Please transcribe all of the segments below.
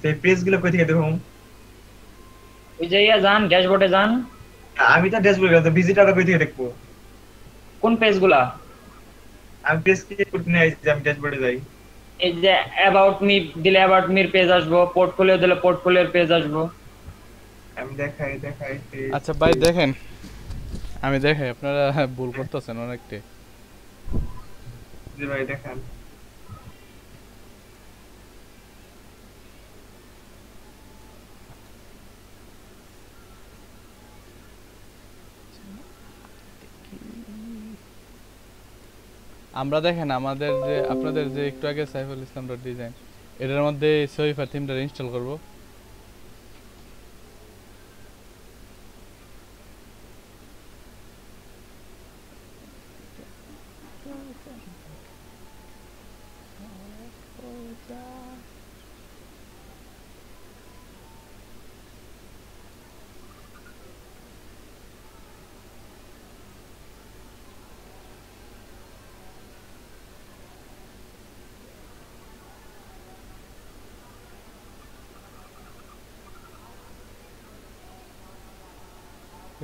এই পেজগুলো কই থেকে দেখুম? ওই যে ইয়া যান, ড্যাশবোর্ডে যান। আমি তো ড্যাশবোর্ডে তো ভিজিটরটা কই থেকে দেখবো? কোন পেজগুলা? আমি পেজ ক্রিয়েট করতে নাই যে আমি ড্যাশবোর্ডে যাই। এই যে অ্যাবাউট মি দিলে অ্যাবাউট মির পেজ আসবো, পোর্টফোলিও দিলে পোর্টফোলিওর পেজ আসবো। আমি দেখাই দেখাই পেজ আচ্ছা ভাই পেজ। দেখেন, আমি দেখাই আপনারা ভুল করতেছেন অনেকটাই। জি ভাই দেখান। আমরা দেখেন আমাদের যে আপনাদের যে একটু আগে সাইফুল ইসলাম ডট ডিজাইন, এটার মধ্যে সহিফা থিমটা ইনস্টল করব।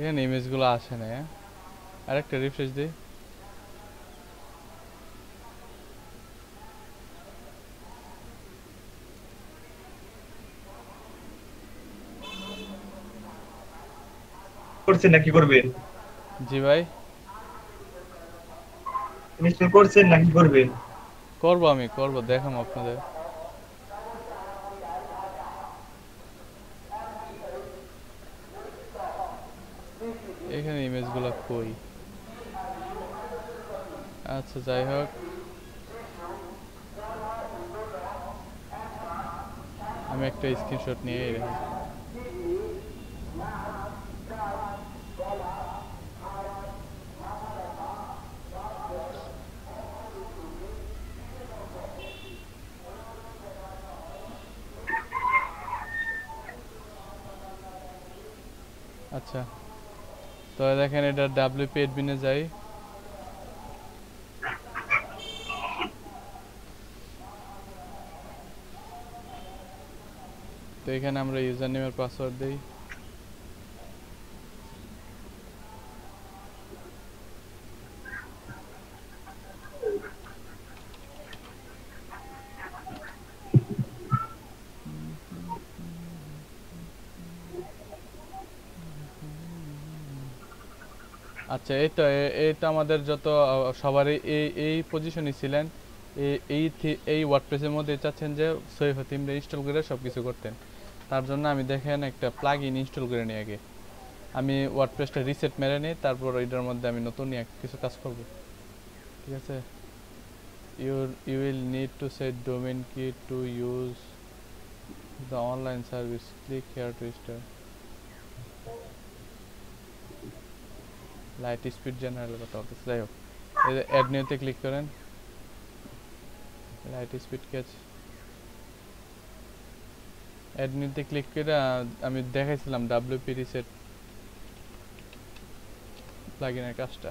এখানে ইমেজগুলো আসে না, হ্যাঁ? আরেকটা রিফ্রেশ দিই। করছেন না কি করবেন? জি ভাই, ইনস্টল করছেন না কি করবেন? করব, আমি করব, দেখাম আপনাদের। এখানে ইমেজগুলো কই? আচ্ছা যাই হোক, আমি একটা স্ক্রিনশট নিয়ে রাখি। আচ্ছা, তো দেখেন এটা ডাব্লিউপি অ্যাডমিনে যাই। তো এখানে আমরা ইউজার নেমের পাসওয়ার্ড দিই। আচ্ছা, এই তো এই তো আমাদের যত সবারই এই এই পজিশনে ছিলেন, এই ওয়ার্ডপ্রেসের মধ্যে চাচ্ছেন যে সহিহ থিমটা ইনস্টল করে সব কিছু করতেন। তার জন্য আমি দেখেন একটা প্লাগ ইন ইনস্টল করে নিই আগে। আমি ওয়ার্ডপ্রেসটা রিসেট মেরে নিই, তারপর এটার মধ্যে আমি নতুন কিছু কাজ করব। ঠিক আছে? You will need to set domain key to use the online service, click here to start. LiteSpeed general কথা বলতেছে, যাই হোক, এই যে অ্যাড নিউতে ক্লিক করেন। লাইট স্পিড ক্যাচ অ্যাড নিউতে ক্লিক করে আমি দেখাইছিলাম ডাব্লিউপি রিসেট প্লাগইনের কাজটা।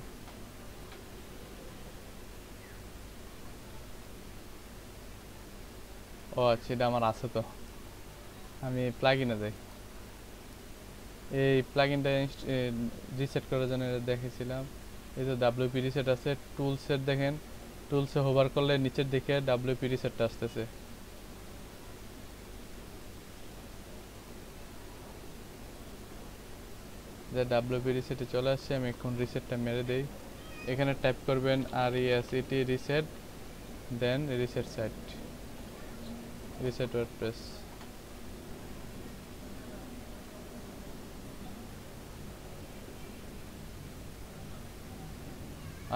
ও আচ্ছা, এটা আমার আছে তো, আমি প্লাগইনে যাই। এই প্লাগইনটা রিসেট করার জন্য এটা দেখেছিলাম। এই যে ডাব্লিউপি রিসেট আছে, টুলসের দেখেন, টুলসে হোভার করলে নিচের দিকে ডাব্লিউপি রিসেটটা আসতেছে। যে ডাব্লিউপি রিসেটে চলে আসছে, আমি এখন রিসেটটা মেরে দেই। এখানে টাইপ করবেন RESET রিসেট, দেন রিসেট সাইট, রিসেট ওয়ার্ডপ্রেস।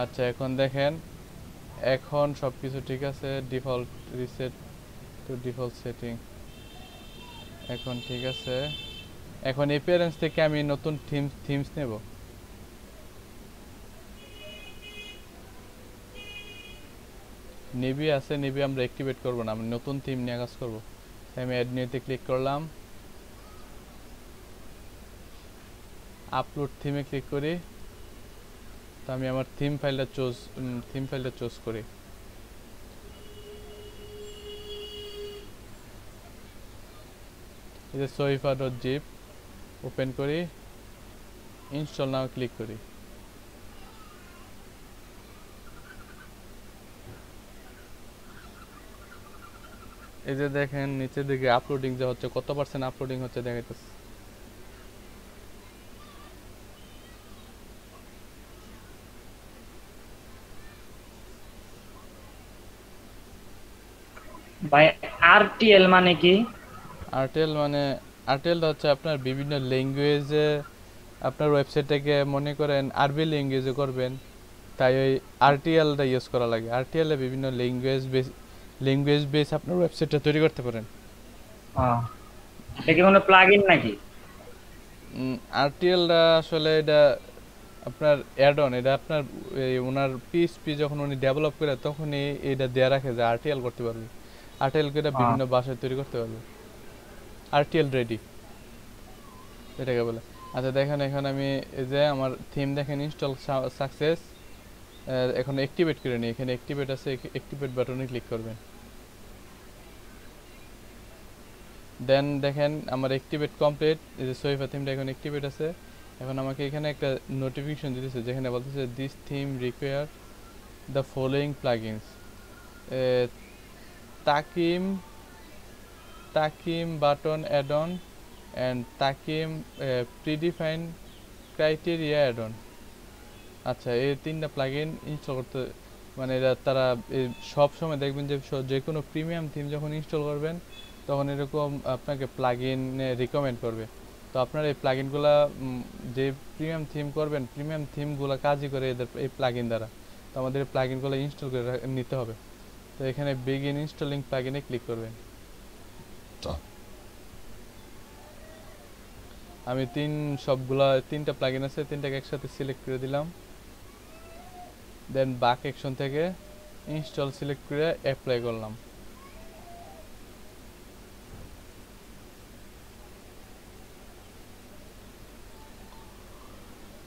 আচ্ছা, এখন দেখেন, এখন সব কিছু ঠিক আছে। Default reset two default setting এখন ঠিক আছে। এখন অ্যাপিয়ারেন্স থেকে আমি নতুন থিমস নেব। নেভি আছে, নেভি আমরা অ্যাক্টিভেট করব না, আমি নতুন থিম নিয়ে কাজ করব। আমি অ্যাড নিউতে ক্লিক করলাম, আপলোড থিমে ক্লিক করি। তো আমি আমার থিম ফাইলটা চুজ করি। এই যে soifa.zip ওপেন করি, ইনস্টল নাও ক্লিক করি। এই যে দেখেন নিচের দিকে আপলোডিং যে হচ্ছে, কত পার্সেন্ট আপলোডিং হচ্ছে দেখাইতেছে। ভাই আরটিএল মানে কি? আরটিএল মানে, আরটিএলটা হচ্ছে আপনার বিভিন্ন ল্যাঙ্গুয়েজে আপনার ওয়েবসাইটটাকে মনে করেন আরবি ল্যাঙ্গুয়েজে করবেন, তাই ওই আরটিএলটা ইউজ করা লাগে। আরটিএল এ বিভিন্ন ল্যাঙ্গুয়েজ বেস আপনার ওয়েবসাইটটা তৈরি করতে পারেন। এটা কি কোনো প্লাগইন নাকি? আরটিএলটা আসলে এটা আপনার অ্যাড অন, এটা আপনার ওনার পিএইচপি যখন উনি ডেভেলপ করে তখনই এটা দেয়া রাখে যে আরটিএল করতে পারবে, আরটিএল করে বিভিন্ন ভাষায় তৈরি করতে পারবে, আরটিএল রেডি এটাকে বলে। আচ্ছা দেখেন এখানে আমি এই যে আমার থিম দেখেন ইনস্টল সাকসেস, এখন অ্যাক্টিভেট করে নিই। এখানে অ্যাক্টিভেট আছে, অ্যাক্টিভেট বাটনে ক্লিক করবেন। দেন দেখেন আমার অ্যাক্টিভেট কমপ্লিট, এই যে সোইফা থিমটা এখন অ্যাক্টিভেট আছে। এখন আমাকে এখানে একটা নোটিফিকেশন দিতেছে যেখানে বলতেছে this theme require the following plugins, তাকিম তাকিম বাটন অ্যাড অন অ্যান্ড তাকিম প্রিডিফাইন ক্রাইটেরিয়া অ্যাড অন। আচ্ছা এই তিনটা প্লাগইন ইনস্টল করতে, মানে এরা তারা সব সময় দেখবেন যে কোনো প্রিমিয়াম থিম যখন ইনস্টল করবেন তখন এরকম আপনাকে প্লাগইন রিকমেন্ড করবে। তো আপনার এই প্লাগইনগুলো যে প্রিমিয়াম থিম করবেন, প্রিমিয়াম থিমগুলো কাজই করে এদের এই প্লাগইন দ্বারা। তো আমাদের এই প্লাগইনগুলো ইনস্টল করে নিতে হবে। তো এখানে বিগিন ইনস্টলিং প্লাগইনে ক্লিক করবেন। আমি তিনটা প্লাগইন আছে, তিনটাকে একসাথে সিলেক্ট করে দিলাম। দেন বাক অ্যাকশন থেকে ইনস্টল সিলেক্ট করে অ্যাপ্লাই করলাম।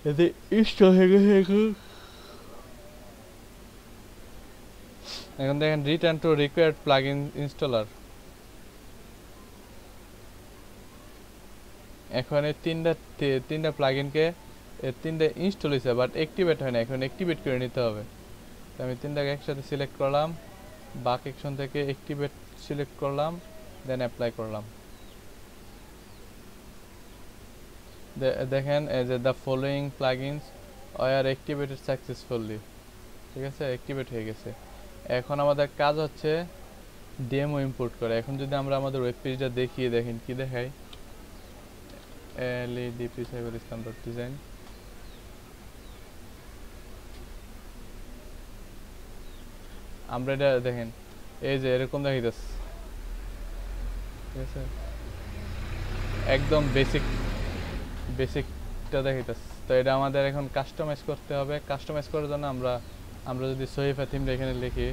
এতে ইনস্টল হয়ে গেছে। এখন দেখেন return to required plugin installer. এখন এই তিনটা প্লাগইনকে তিনটা ইনস্টল হয়েছে বাট অ্যাক্টিভেট হয় না, এখন অ্যাক্টিভেট করে নিতে হবে। তো আমি তিনটাকে একসাথে সিলেক্ট করলাম, বাক অ্যাকশন থেকে অ্যাক্টিভেট সিলেক্ট করলাম, দেন অ্যাপ্লাই করলাম। দেখেন এই যে the following plugins are activated successfully, ঠিক আছে, অ্যাক্টিভেট হয়ে গেছে। এখন আমাদের কাজ হচ্ছে ডেমো ইম্পোর্ট করা। এখন যদি আমরা আমাদের ওয়েব পেজটা দেখিয়ে দেখেন কি দেখায়, ledp-islam.design, আমরা এটা দেখেন এই যে এরকম দেখাইতেছে, ঠিক আছে, একদম বেসিকটা দেখাইতেছে। তো এটা আমাদের এখন কাস্টমাইজ করতে হবে। কাস্টমাইজ করার জন্য আমরা যদি সোইফা থিমটা এখানে লিখি,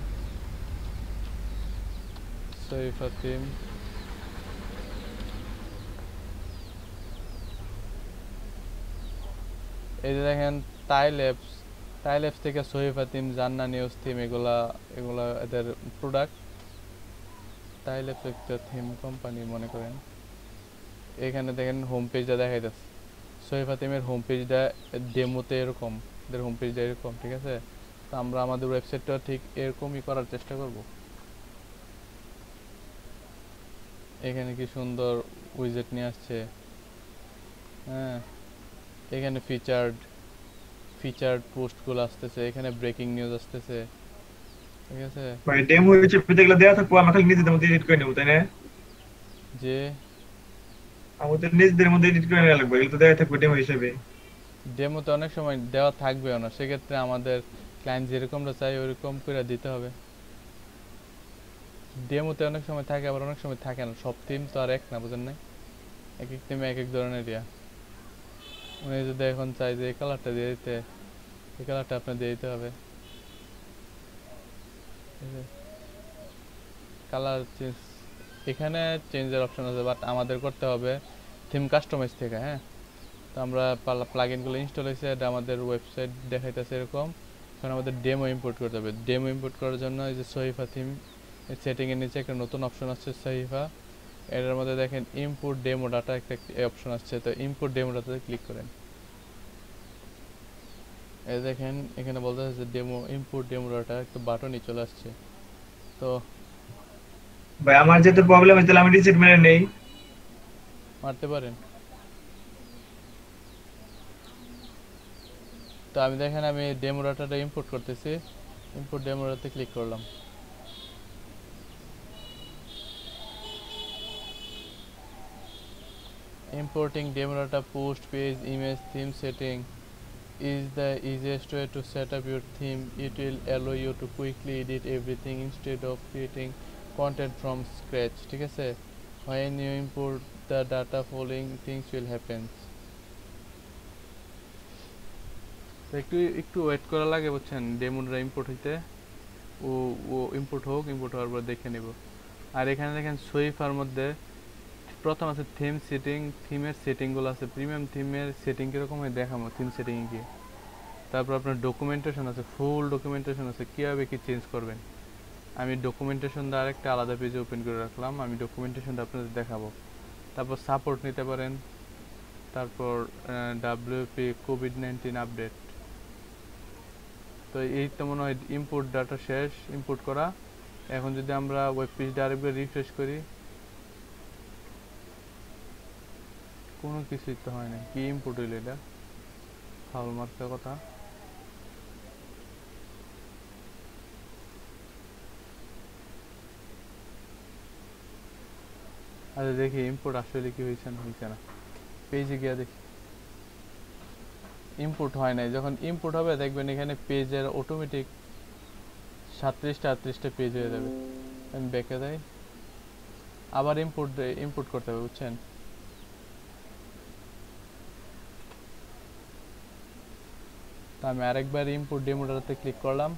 সোইফা থিম, এই যে দেখেন টাইলেপস থেকে সোইফা থিম, জান্না নিউজ থিম, এগুলা এদের প্রোডাক্ট। টাইলেপস একটা থিম কোম্পানি মনে করেন। এখানে দেখেন হোম পেজটা দেখাইতেছে, সোইফা থিমের হোম পেজটা ডেমোতে এরকম, এদের হোম পেজটা এরকম, ঠিক আছে। তো আমরা আমাদের ওয়েবসাইটটা ঠিক এরকমই করার চেষ্টা করব। এখানে কি সুন্দর উইজেট নিয়ে আসছে, হ্যাঁ, এখানে ফিচার্ড পোস্টগুলো আসতেছে, এখানে ব্রেকিং নিউজ আসতেছে, ঠিক আছে। ভাই ডেমো হিসেবে যেগুলো দেওয়া থাকবো আমরা খালি নিজেদের মধ্যে এডিট করে নেবো, তাই না? যে আমাদের নিজেদের মধ্যে এডিট করে নেওয়া লাগবে, এগুলো তো দেওয়া থাকবে ডেমো হিসেবে। ডেমোতে অনেক সময় দেওয়া থাকবেও না, সেক্ষেত্রে আমাদের ক্লায়েন্ট যেরকমটা চাই ওরকম করে দিতে হবে। ডেমোতে অনেক সময় থাকে আবার অনেক সময় থাকে না, সব থিম তো আর এক না, বুঝেন নাই, এক এক থিমে এক এক ধরনের ইয়া। উনি যদি এখন চাই যে এই কালারটা দিয়ে দিতে, এই কালারটা আপনার দিয়ে দিতে হবে, কালার চেঞ্জ, এখানে চেঞ্জের অপশন আছে, বাট আমাদের করতে হবে থিম কাস্টমাইজ থেকে। হ্যাঁ, তো আমরা প্লাগইনগুলো ইনস্টল হয়েছে, এটা আমাদের ওয়েবসাইট দেখাইতেছে এরকম। এখন আমাদের ডেমো ইম্পোর্ট করতে হবে। ডেমো ইম্পোর্ট করার জন্য এই যে সোইফা থিম সেটিংয়ের নিচে একটা নতুন অপশন আছে সোইফা, এটার মধ্যে দেখেন ইনপুট ডেমো ডাটা একটা অপশন আসছে, তো ইনপুট ডেমো ডাটাতে ক্লিক করেন। এই দেখেন এখানে বলতে আছে ডেমো ইনপুট ডেমো ডাটা একটা বাটনই চলে আসছে। তো ভাই আমার যেহেতু প্রবলেম হচ্ছে, তাহলে আমি রিসেট মেরে নেই। মারতে পারেন। তো আমি দেখেন আমি ডেমো ডাটাটা ইম্পোর্ট করতেছি, ইনপুট ডেমো ডাটাতে ক্লিক করলাম। Importing demo data, post page, image, theme setting is the easiest way to set up your theme. It will allow you to quickly edit everything instead of creating content from scratch. ঠিক আছে? When you import the data, following things will happen. তো একটু একটু wait করা লাগে বুঝছেন ডেমোটা import হইতে। ও ও import হোক, ইম্পোর্ট হওয়ার পর দেখে নেব। আর এখানে দেখেন সুইফার মধ্যে প্রথম আছে থিম সেটিং, থিমের সেটিংগুলো আছে। প্রিমিয়াম থিমের সেটিং কীরকম হয় দেখাবো থিম সেটিংয়ে গিয়ে। তারপর আপনার ডকুমেন্টেশন আছে, ফুল ডকুমেন্টেশন আছে কীভাবে কি চেঞ্জ করবেন। আমি ডকুমেন্টেশনটা আরেকটা আলাদা পেজে ওপেন করে রাখলাম, আমি ডকুমেন্টেশনটা আপনাদের দেখাবো। তারপর সাপোর্ট নিতে পারেন, তারপর WP কোভিড-19 আপডেট। তো এই তো মনে হয় ইম্পোর্ট ডাটা শেষ, ইম্পোর্ট করা। এখন যদি আমরা ওয়েব পেজটা আরেকবার রিফ্রেশ করি, কোনো কিছুই তো হয় না। কি ইম্পোর্ট হইল এটা? ফাউল মার্কের কথা। আচ্ছা দেখি ইম্পোর্ট আসলে কি হয়েছে না হয়েছে না। পেজে গিয়ে দেখি ইম্পোর্ট হয় নাই। যখন ইম্পোর্ট হবে দেখবেন এখানে পেজের অটোমেটিক 37টা 38টা পেজ হয়ে যাবে। আমি ব্যাকে যাই, আবার ইম্পোর্ট করতে হবে বুঝছেন। তো আমি আরেকবার ইম্পোর্ট ডেমোটাতে ক্লিক করলাম।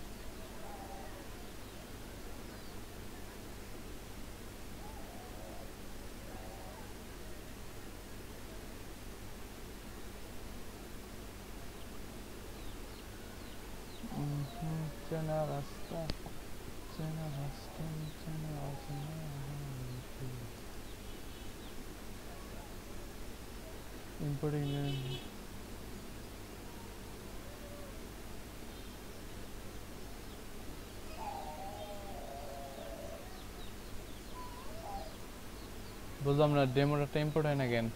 চেনা রাস্তা, চেনা রাস্তা, চেনা অচেনা ইম্পোর্টিং। বুঝলাম না ডেমোটা ইম্পোর্ট হয় না কেন।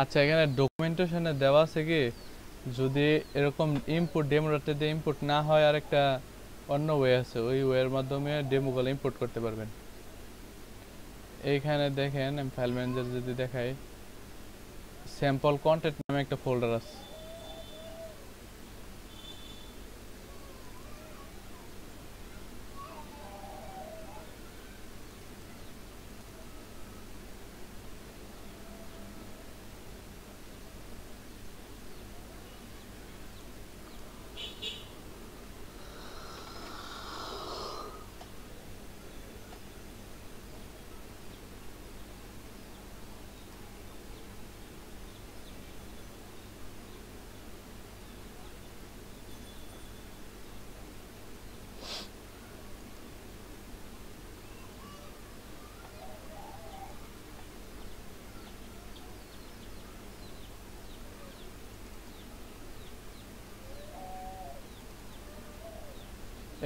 আচ্ছা এখানে ডকুমেন্টেশনে দেওয়া আছে কি যদি এরকম ইম্পোর্ট ডেমোটাতে দিয়ে ইম্পোর্ট না হয়, আর একটা অন্য ওয়ে আছে, ওই ওয়ের মাধ্যমে ডেমোগুলো ইম্পোর্ট করতে পারবেন। এইখানে দেখেন আমি ফাইল ম্যানেজার যদি দেখাই, স্যাম্পল কন্টেন্ট নামে একটা ফোল্ডার আছে।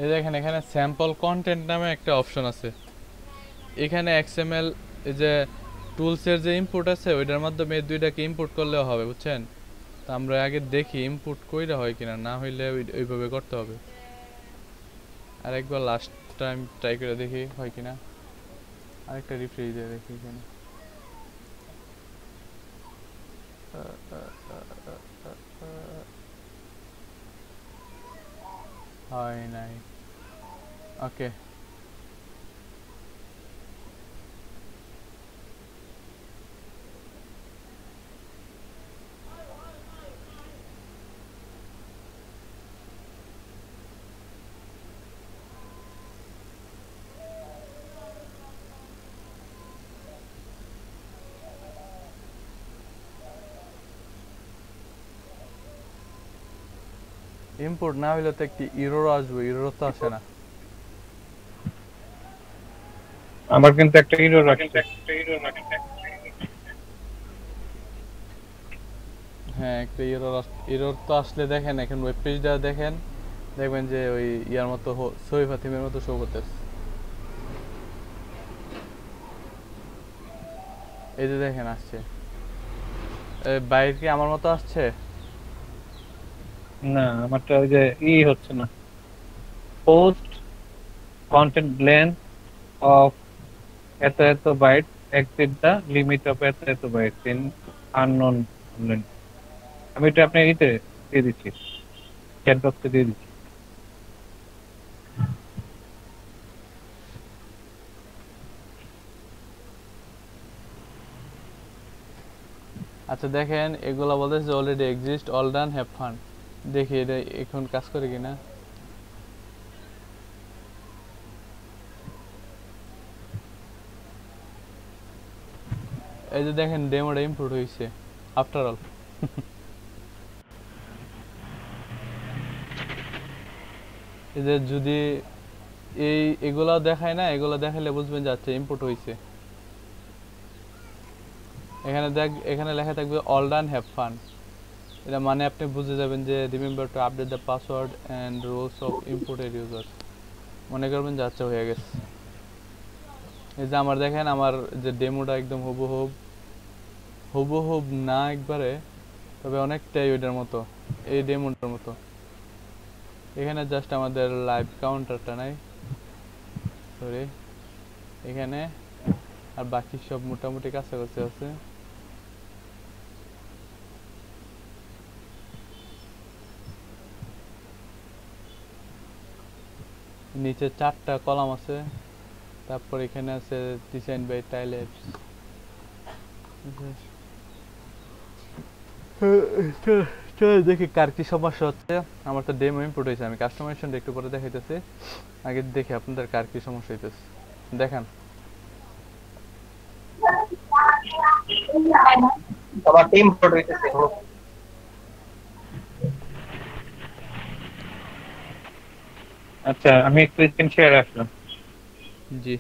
এই দেখেন এখানে স্যাম্পল কন্টেন্ট নামে একটা অপশন আছে। এখানে XML এই যে টুলসের যে ইনপুট আছে ওইটার মাধ্যমে এই দুইটাকে ইনপুট করলেও হবে বুঝছেন। তো আমরা আগে দেখি ইনপুট কইরা হয় কিনা, না হইলে ওইভাবে করতে হবে। আর একবার লাস্ট টাইম ট্রাই করে দেখি হয় কিনা, আরেকটা রিফ্রেশ দিয়ে দেখি এখানে। হয় নাই, ওকে। ইম্পোর্ট না হইলে তো একটি এরর আসবে, এরর তো আসে না। আমার কিন্তু একটা এরর আসছে। হ্যাঁ, একটা এরর তো আসলে দেখেন এখন ওয়েব পেজটা দেখেন, দেখবেন যে ওই ইয়ার মতো সহি ফাতিমের মতো শো করতেছে। এই যে দেখেন আসছে। বাইরে কি আমার মতো আসছে? না, আমারটা ওই যে হচ্ছে না। পোস্ট কন্টেন্ট লেন্থ অফ এত এত byte exceed the limit of এত এত বাইট ইন আননোন। আমি এটা আপনার দিয়ে দিচ্ছি, চ্যাট বক্সে দিয়ে দিচ্ছি। আচ্ছা দেখেন এগুলা বলতেছে already exist, all done, have fun. দেখি এটা এখন কাজ করে কিনা। এই যে দেখেন ডেমোটা ইমপ্রুভ হয়েছে আফটার অল। এই যে যদি এগুলা দেখায় না, এগুলা দেখালে বুঝবেন যে আচ্ছা ইম্পোর্ট হয়েছে। এখানে লেখা থাকবে অল ডান, হ্যাভ ফান। এটা মানে আপনি বুঝে যাবেন যে remember to update the password and roles of imported user. মনে করবেন যে আচ্ছা হয়ে গেছে। এই যে আমার দেখেন আমার যে ডেমোটা একদম হুবহুব না একবারে, তবে অনেকটাই ওইটার মতো, এই ডেমোটার মতো। এখানে জাস্ট আমাদের লাইভ কাউন্টারটা নাই, সরি, এখানে আর বাকি সব মোটামুটি কাছাকাছি আছে। নিচে 4টা কলাম আছে, তারপর এখানে আছে ডিজাইন বাই টাইলেটস। দেখি কার কি সমস্যা হচ্ছে। আমার তো ডেমো ইম্পোর্ট হয়েছে, আমি কাস্টমাইজেশনটা একটু পরে দেখাইতেছি। আগে দেখি আপনাদের কার কি সমস্যা হইতেছে, দেখান। আমার টিম ফটো হইতেছে। আচ্ছা, আমি একটু স্ক্রিন শেয়ার আসলাম। জি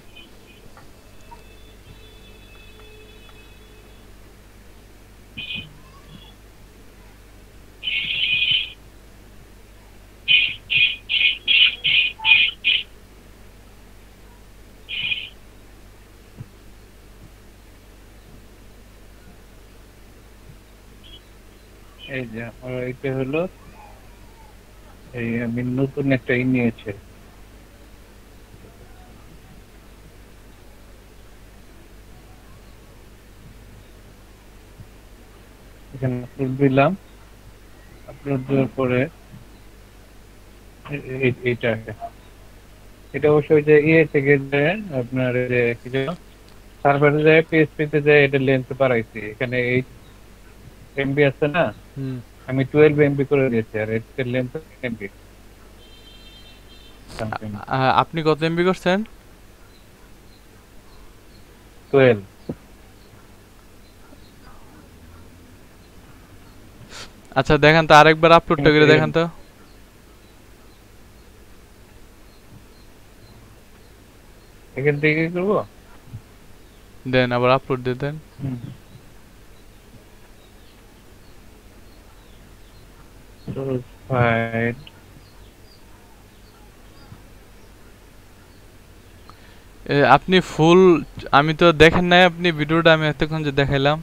এই যে আমার এটা হলো, এই আমি নতুন একটা নিয়েছি। এখানে আপলোড দিলাম, আপলোড দেওয়ার পরে এইটা এটা অবশ্যই যে থেকে যে আপনার যে কি যেন সার্ভারে যায়, পিএসপি-তে যায়, এটা লেন্থ বাড়াইছি। এখানে 8 এমবি আছে না, আমি 12 এমবি করে দিয়েছি, আর এর লেন্থ এমবি। আপনি কত এমবি করছেন? 12। আচ্ছা দেখেন তো, আরেকবার আপলোডটা করে দেখেন তো। এখান থেকে কি করবো? দেন আবার আপলোড দিয়ে দেন। আপনি ফুল, আমি তো দেখেন নাই আপনি ভিডিওটা, আমি এতক্ষণ যে দেখাইলাম।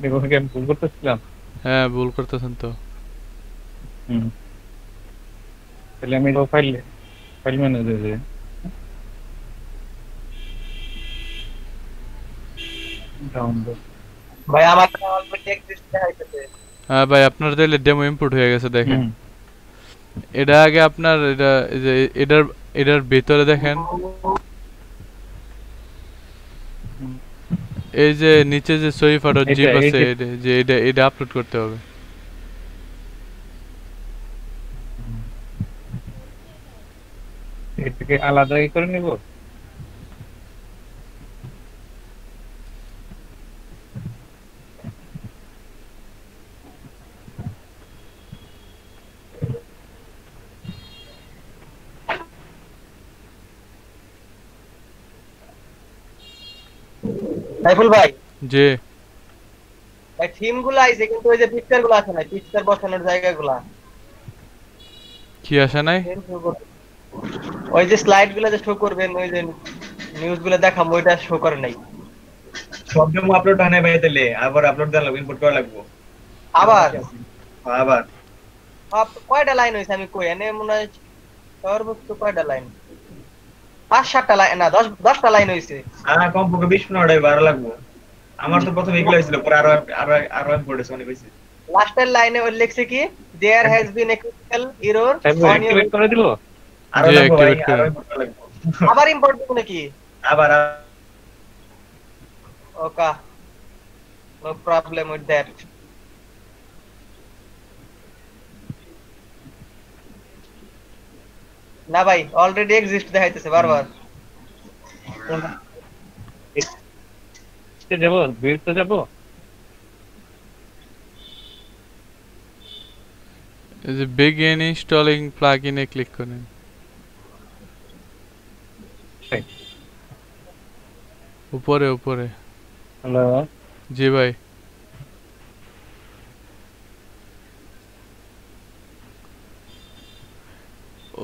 দেখো কি আমি ভুল করতেছিলাম? হ্যাঁ ভুল করতেছেন তো। তাহলে আমি ফাইল ম্যানেজারে ডাউনলোড। ভাই আমার অলরেডি এক্সিস্ট দেখাইতেছে। হ্যাঁ ভাই আপনার তাহলে ডেমো ইম্পোর্ট হয়ে গেছে দেখেন। এটা আগে আপনার এটা এই যে এটার ভিতরে দেখেন, এই যে নিচে যে সহি ফটো জিপ আছে, যে এটা আপলোড করতে হবে। এটাকে আলাদা করে নিব। সাইফুল ভাই জি ভাই থিম গুলো আইছে কিন্তু ওই যে পিকচার গুলো আছে না পিকচার বসানোর জায়গাগুলো কি আসে নাই? ওই যে স্লাইড গুলো যে শো করবেন ওই যে নিউজ গুলো দেখাম ওইটা শো করে নাই সব ডেমো আপলোড হয় না ভাই, তাহলে আবার আপলোড দেওয়া লাগবে, ইম্পোর্ট করা লাগবে আবার আবার। কয়টা লাইন হয়েছে আমি কই এনে মনে হয় সর্বোচ্চ কয়টা লাইন 5-7টা লাইন না 10টা লাইন হয়েছে কমপক্ষে 20-15টাই বাড়া লাগবে। আমার তো প্রথমে এগুলো হয়েছিল, পরে আরো আরো আরো ইম্পোর্ট হয়েছে অনেক হয়েছে। লাস্টের লাইনে ওই লিখছে কি there has been a critical error activate করে দিল। আরো জি, লাগবে ভাই, activate করে। আরো ইম্পোর্ট করা লাগবে। আবার ইম্পোর্ট দিব নাকি আবার ওকা নো প্রবলেম উইথ দ্যাট না ভাই অলরেডি এক্সিস্ট দেখাইতেছে বারবার যাবো বিরতে যাবো। এই যে begin installing plugin এ ক্লিক করেন। উপরে উপরে। হ্যালো জি ভাই।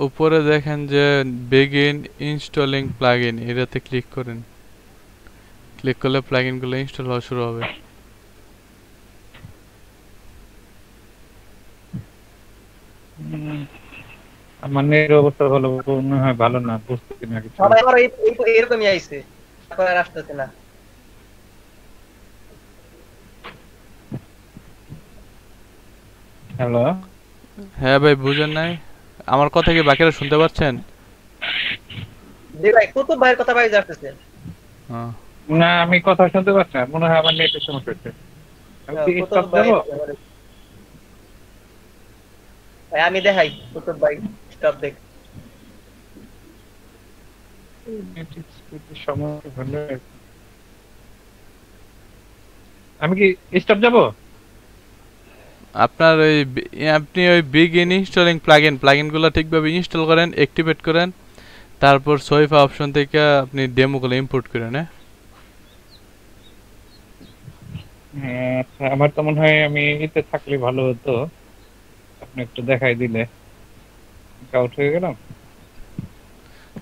উপরে দেখেন যে begin installing plugin, এটাতে ক্লিক করেন। ক্লিক করলে প্লাগইন গুলো ইনস্টল হওয়া শুরু হবে। আমার নেট অবস্থা ভালো মনে হয় ভালো না বুঝতেছি না কিছু। সবাই আমার এরকমই আইছে এখন আর আসতেছে না হ্যালো হ্যাঁ ভাই বুঝেন নাই? আমার কথা কি বাকিরা শুনতে পাচ্ছেন? জি ভাই কুতুব ভাইয়ের কথা ভাই আসতেছে হ্যাঁ। না আমি কথা শুনতে পাচ্ছি না, মনে হয় আমার নেটের সমস্যা হচ্ছে। আমি কি কুতুব স্টপ ভাই দেবো? ভাই আমি দেখাই কুতুব ভাই স্টপ দেখ সমস্যা হলে আমি কি স্টপ যাবো? আপনার ওই আপনি ওই begin installing plugin গুলো ঠিকভাবে ইনস্টল করেন, অ্যাক্টিভেট করেন, তারপর সোইফা অপশন থেকে আপনি ডেমোগুলো ইম্পোর্ট করেন। হ্যাঁ আচ্ছা, আমার তো মনে হয় আমি এতে থাকলে ভালো হতো, আপনি একটু দেখাই দিলে। আউট হয়ে গেলাম।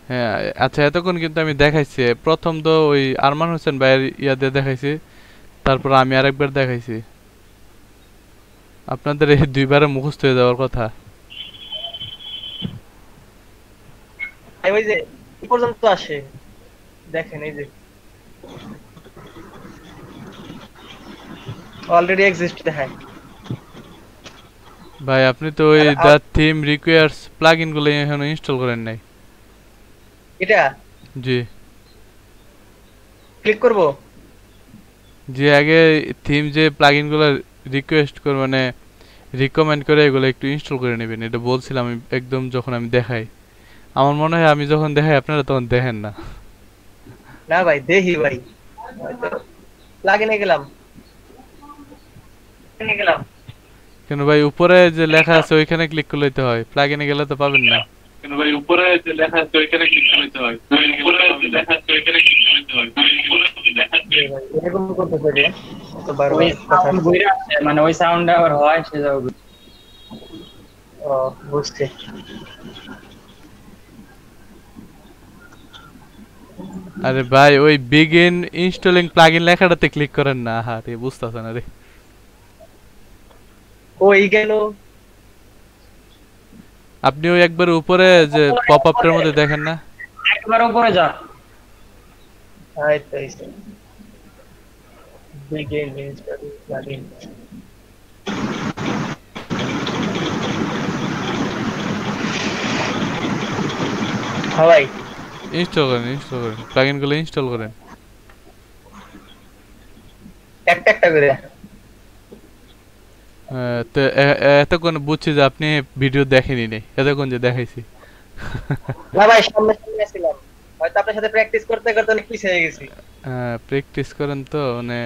হ্যাঁ আচ্ছা, এতক্ষণ কিন্তু আমি দেখাইছি। প্রথম তো ওই আরমান হোসেন ভাইয়ের ইয়াতে দেখাইছি, তারপর আমি আরেকবার দেখাইছি। আপনাদের এই দুইবারে মুখস্থ হয়ে যাওয়ার কথা। ওই যে কি পর্যন্ত আসে দেখেন এই যে অলরেডি এক্সিস্ট দেখায় ভাই আপনি তো ওই দ্য থিম রিকোয়ার্স প্লাগইন গুলো এখনো ইনস্টল করেন নাই। এটা জি ক্লিক করব জি, আগে থিম যে প্লাগইন গুলো রিকোয়েস্ট করে মানে রিকমেন্ড করে এগুলো একটু ইনস্টল করে নেবেন, এটা বলছিলাম আমি একদম যখন আমি দেখাই। আমার মনে হয় আমি যখন দেখাই আপনারা তখন দেখেন না। না ভাই দেখি ভাই প্লাগইনে গেলাম কেন ভাই উপরে যে লেখা আছে ওইখানে ক্লিক করলেই তো হয়, প্লাগইনে গেলে তো পাবেন না। কেন ভাই উপরে যে লেখা আছে ওইখানে ক্লিক করতে হয়। উপরে যে লেখা আছে ওইখানে ক্লিক করতে হয়। এরকম করতেছে রে তো বারবার ওই সাউন্ড বইরা আছে, মানে ওই সাউন্ড আবার হয় সে যাও। ও বুঝছি আরে ভাই ওই বিগিন ইনস্টলিং প্লাগইন লেখাটাতে ক্লিক করেন না। হ্যাঁ রে বুঝতাছেন না রে। ওই গেল আপনি ওই একবার উপরে যে পপ আপটার মধ্যে দেখেন না? একবার উপরে যা। এই তো এই begin installing plugin ভাই ইনস্টল করেন প্লাগইন গুলো ইনস্টল করেন। একটা একটা করে তো এতক্ষণ বুঝছি যে আপনি ভিডিও দেখেনি নাই, এতক্ষণ যে দেখাইছি। না ভাই সামনে সামনে ছিলাম হয়তো আপনার সাথে প্র্যাকটিস করতে করতে অনেক পিছিয়ে হয়ে গেছি প্র্যাকটিস করেন তো মানে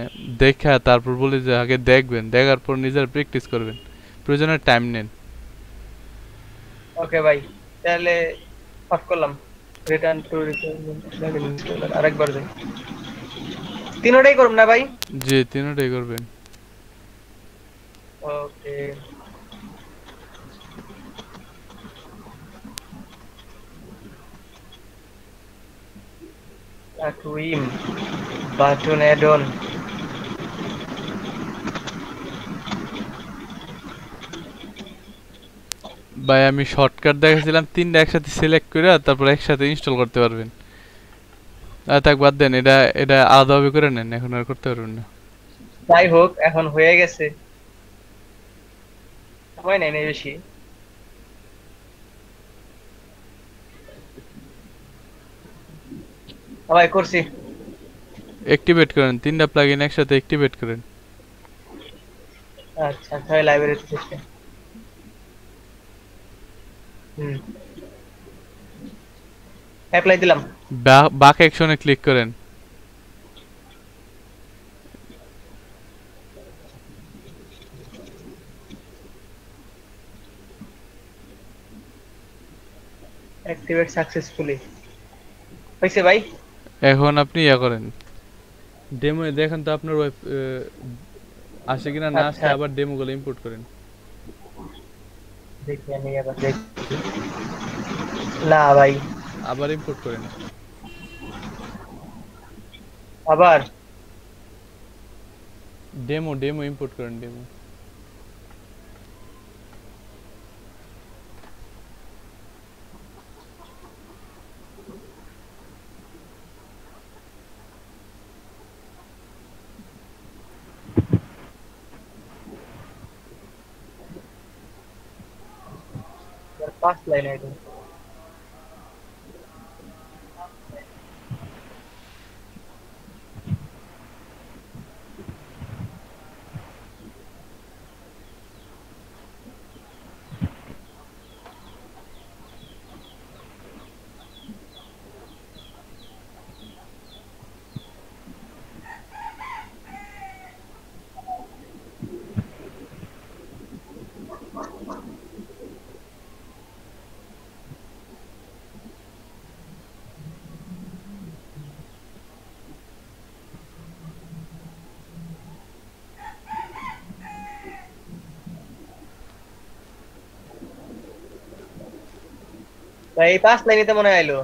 দেখা, তারপর বলি যে আগে দেখবেন, দেখার পর নিজের প্র্যাকটিস করবেন, প্রয়োজনে টাইম নেন। ওকে ভাই তাহলে অফ করলাম রিটার্ন টু আরেকবার যাই তিনটাই করব না ভাই? জি তিনটাই করবেন। ওকে। Aquim button add-on. ভাই আমি শর্টকাট দেখাছিলাম, তিনটা একসাথে সিলেক্ট করে তারপর একসাথে ইনস্টল করতে পারবেন। থাক বাদ দেন, এটা এটা আলাদাভাবে করে নেন, এখন আর করতে পারবেন না। যাই হোক এখন হয়ে গেছে, সময় নেই নাই বেশি। ভাই করছি। অ্যাক্টিভেট করেন, তিনটা প্লাগইন একসাথে অ্যাক্টিভেট করেন। আচ্ছা তাহলে লাইব্রেরি থেকে অ্যাপ্লাই দিলাম। বাক অ্যাকশনে ক্লিক করেন। অ্যাক্টিভেট সাকসেসফুলি হইছে ভাই। এখন আপনি ইয়া করেন, ডেমো দেখেন তো আপনার ওয়েব আসে কিনা, না আসলে আচ্ছা। আবার ডেমোগুলো ইম্পোর্ট করেন। দেখি আমি আবার দেখি। না ভাই, আবার ইম্পোর্ট করেন। আবার ডেমো ডেমো ইম্পোর্ট করেন, ডেমো। পাঁচ লাইন আইডি। ভাই এই পাঁচ লাইনেতে মনে হয় আইলো।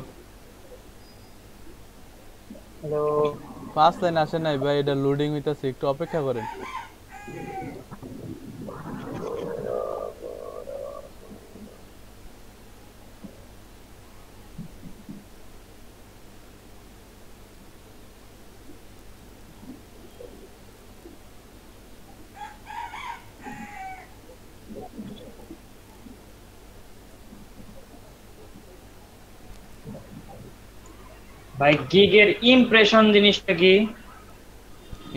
হ্যালো, 5 লাইন আসে নাই ভাই, এটা লোডিং হইতাছে, একটু অপেক্ষা করেন। ভাই গিগের ইমপ্রেশন জিনিসটা কি?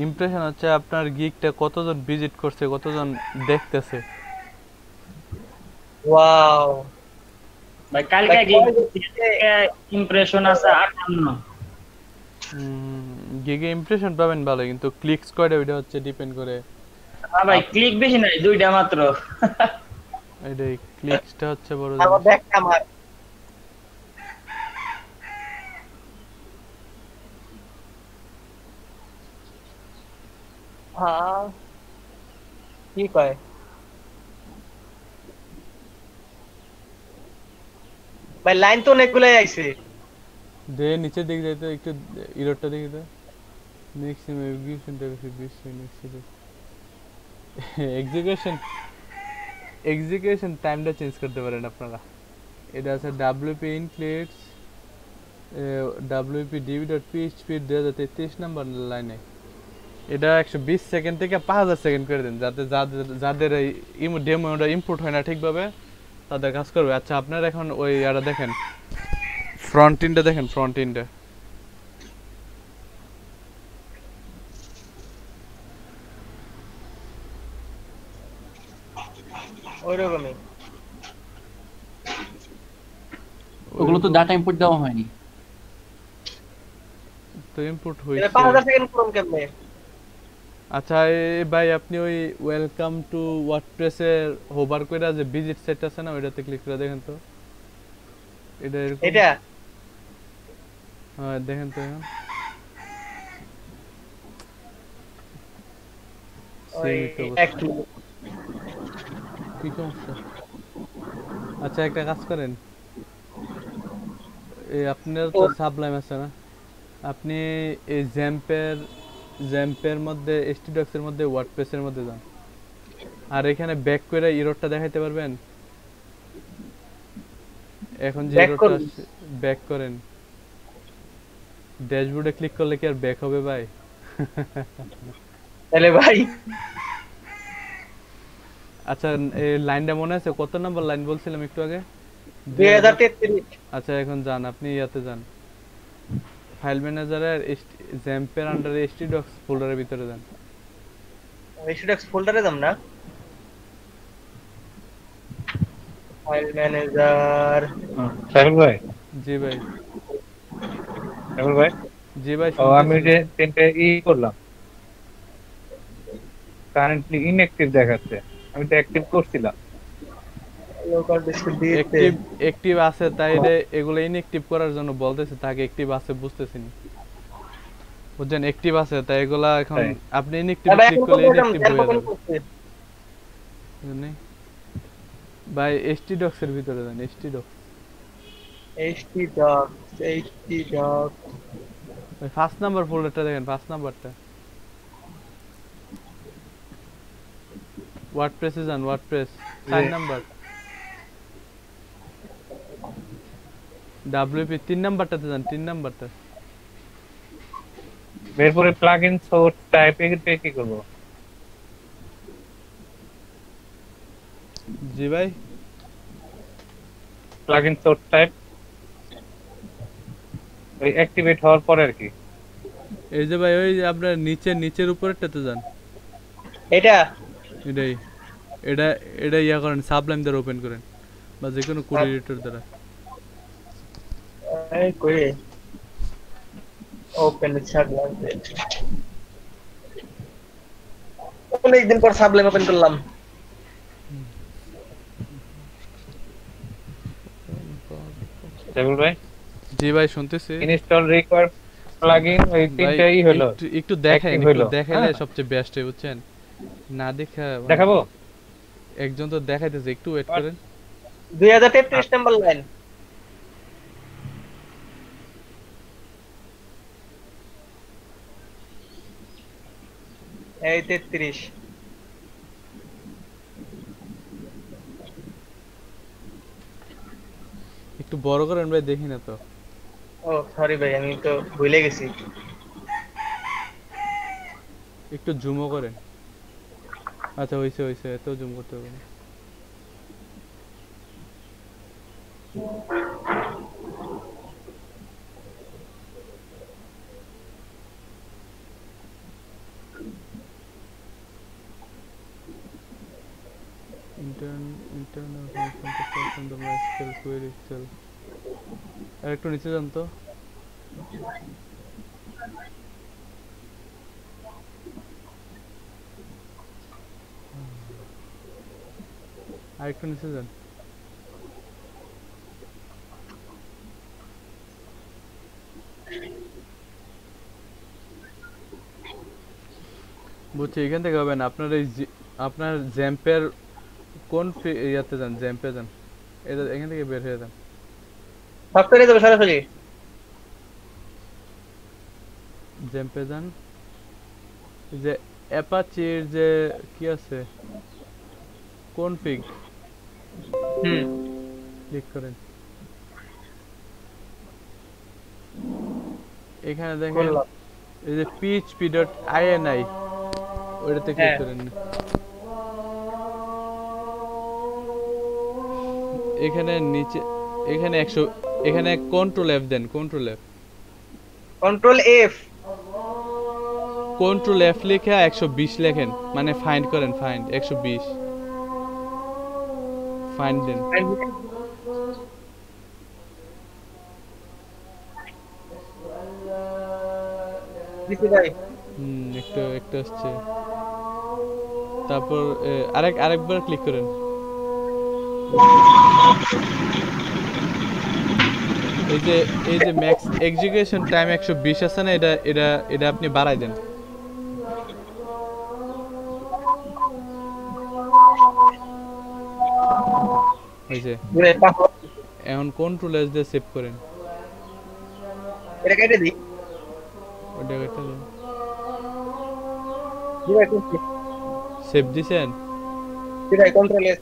ইমপ্রেশন হচ্ছে আপনার গিগটা কতজন ভিজিট করছে, কতজন দেখতেছে। ওয়াও ভাই কালকে ভাই, গিগ কয়- ইমপ্রেশন আছে 58। গিগে ইমপ্রেশন পাবেন ভালো, কিন্তু ক্লিকস কয়টা ওইটা হচ্ছে ডিপেন্ড করে। হ্যাঁ ভাই ক্লিক বেশি নাই, দুইটা মাত্র। এটাই ক্লিকসটা হচ্ছে বড় আমার জিনিস। দেখ আমার হ্যাঁ কি কয় ভাই, লাইন তো অনেকগুলাই আইছে। দে নিচের দিকে যাইতো একটু, ইরোডটা দেখি তো। ম্যাক্সিমাম এক্সিকিউশন টাইম 20 মিনিট ছিল। এক্সিকিউশন এক্সিকিউশন টাইমটা চেঞ্জ করতে পারেন আপনারা। এটা আছে wp includes wp-db.php 2033 নাম্বার লাইনে। এটা 120 সেকেন্ড থেকে 5000 সেকেন্ড করে দেন, যাতে যাদের এই ডেমোটা ইনপুট হয় না ঠিকভাবে তাদের কাজ করবে। আচ্ছা আপনারা এখন ওই আরে দেখেন, ফ্রন্ট এন্ডটা দেখেন, ফ্রন্ট এন্ডে ওইরকমই ওগুলো তো ডাটা ইনপুট দেওয়া হয়নি। তো ইনপুট এটা হইছে। 5000 সেকেন্ড করুন কেমনে? আচ্ছা ভাই আপনি ওই ওয়েলকাম টু ওয়ার্ডপ্রেসের হোভার কইরা যে ভিজিট সেট আছে না, ওইটাতে ক্লিক করে দেখেন তো। এটা এরকম, এটা হ্যাঁ দেখেন তো এখন। সীমিত অবস্থা। একটু কি সমস্যা? আচ্ছা একটা কাজ করেন, এই আপনার তো সাবলাইম আছে না, আপনি এই জ্যাম্পের মধ্যে stdocs এর মধ্যে ওয়ার্ডপ্রেস এর মধ্যে যান, আর এখানে ব্যাক করে ইররটা দেখাইতে পারবেন? এখন যে Back ইররটা করুন। আসছে ব্যাক করেন, ড্যাশবোর্ডে ক্লিক করলে কি আর ব্যাক হবে ভাই? তাহলে ভাই আচ্ছা এই লাইনটা মনে আছে? কত নাম্বার লাইন বলছিলাম একটু আগে? 2033 আচ্ছা এখন যান, আপনি ইয়াতে যান, ফাইল ম্যানেজারের জ্যাম্পের আন্ডারে stdocs ফোল্ডারের ভিতরে যান। stdocs ফোল্ডারে যাম না, ফাইল ম্যানেজার সাহেব ভাই, জি ভাই, সাহেব ভাই, জি ভাই ও আমি শুনতেছি। যে তিনটে করলাম, কারেন্টলি ইনঅ্যাক্টিভ দেখাচ্ছে। আমি তো অ্যাক্টিভ করছিলাম। লোকাল ডিস্ক দিতে অ্যাক্টিভ আছে তাই এগুলো ইনঅ্যাক্টিভ করার জন্য বলতেছে, তাকে অ্যাক্টিভ আছে বুঝতেছি না, বুঝছেন? অ্যাক্টিভ আছে তাই এগুলা এখন তাই। আপনি ইনঅ্যাক্টিভ ভাই ক্লিক এখন করলে কোন ইনঅ্যাক্টিভ হয়ে কোন যাবে। করতে বুঝলেন? ভাই stdocs এর ভিতরে যান, stdocs htdocs ওই 5 নাম্বার ফোল্ডারটা দেখেন, 5 নাম্বারটা ওয়ার্ডপ্রেসে যান, ওয়ার্ডপ্রেস 4 নাম্বার wp 3 নাম্বারটাতে যান, 3 নাম্বারটা। এরপরে প্লাগইন সোর্স টাইপ এ কি করব? জি ভাই, প্লাগইন সোর্স টাইপ ওই অ্যাক্টিভেট হওয়ার পরে আর কি। এই যে ভাই ওই যে আপনার নিচের উপরেরটাতে যান, এটা এটাই, এটা ইয়া করেন, সাবলাইম দ্বারা ওপেন করেন বা যে কোনো কোড এডিটর দ্বারা। এই কই ওপেন সাবলাইম, অনেকদিন পর সাবলাইম ওপেন করলাম। সাহেব ভাই, জি ভাই শুনতেছি ইনস্টল রিকোয়ার প্লাগইন ওই ভাই। তিনটাই হলো। একটু দেখেন, active একটু হলো। দেখাইলে হ্যাঁ। সবচেয়ে বেস্ট হয়, বুঝছেন? না দেখা দেখাবো? একজন তো দেখাইতেছে, একটু ওয়েট করেন। 2033 নাম্বার লাইন, এই 33 একটু বড় করেন ভাই, দেখি না তো। ও সরি ভাই আমি তো ভুলে গেছি। একটু জুমও করেন। আচ্ছা হইছে, এত জুম করতে হবে না। internal function from the MySQL query itself। আর একটু নিচে যান তো। আর একটু নিচে যান। বুঝছি, এখান থেকে হবে না, আপনার এই আপনার জ্যাম্পের কোন ইয়াতে যান, জ্যাম্পে যান, এটা এখান থেকে বের হয়ে যান। সফটওয়্যারে যাবে সরাসরি, জ্যাম্পে যান, যে অ্যাপাচির যে কি আছে কনফিগ, ক্লিক করেন। এখানে দেখেন এই যে php.ini, ওইটাতে ক্লিক করেন। এখানে নিচে এখানে 100, এখানে কন্ট্রোল এফ দেন, কন্ট্রোল এফ লিখে 120 লেখেন, মানে ফাইন্ড করেন, ফাইন্ড 120 ফাইন্ড দেন। একটু আসছে, তারপর আরেকবার ক্লিক করেন। এই যে ম্যাক্স এক্সিকিউশন টাইম 120 আছে না, এটা আপনি বাড়াই দেন। হয়েছে। ঘুরে পাসওয়ার্ড এখন কন্ট্রোল এস দিয়ে সেভ করেন। এটা কেটে দিই। ওটা একটা ভাই করছি। সেভ দিছেন। ভাই কন্ট্রোল এস।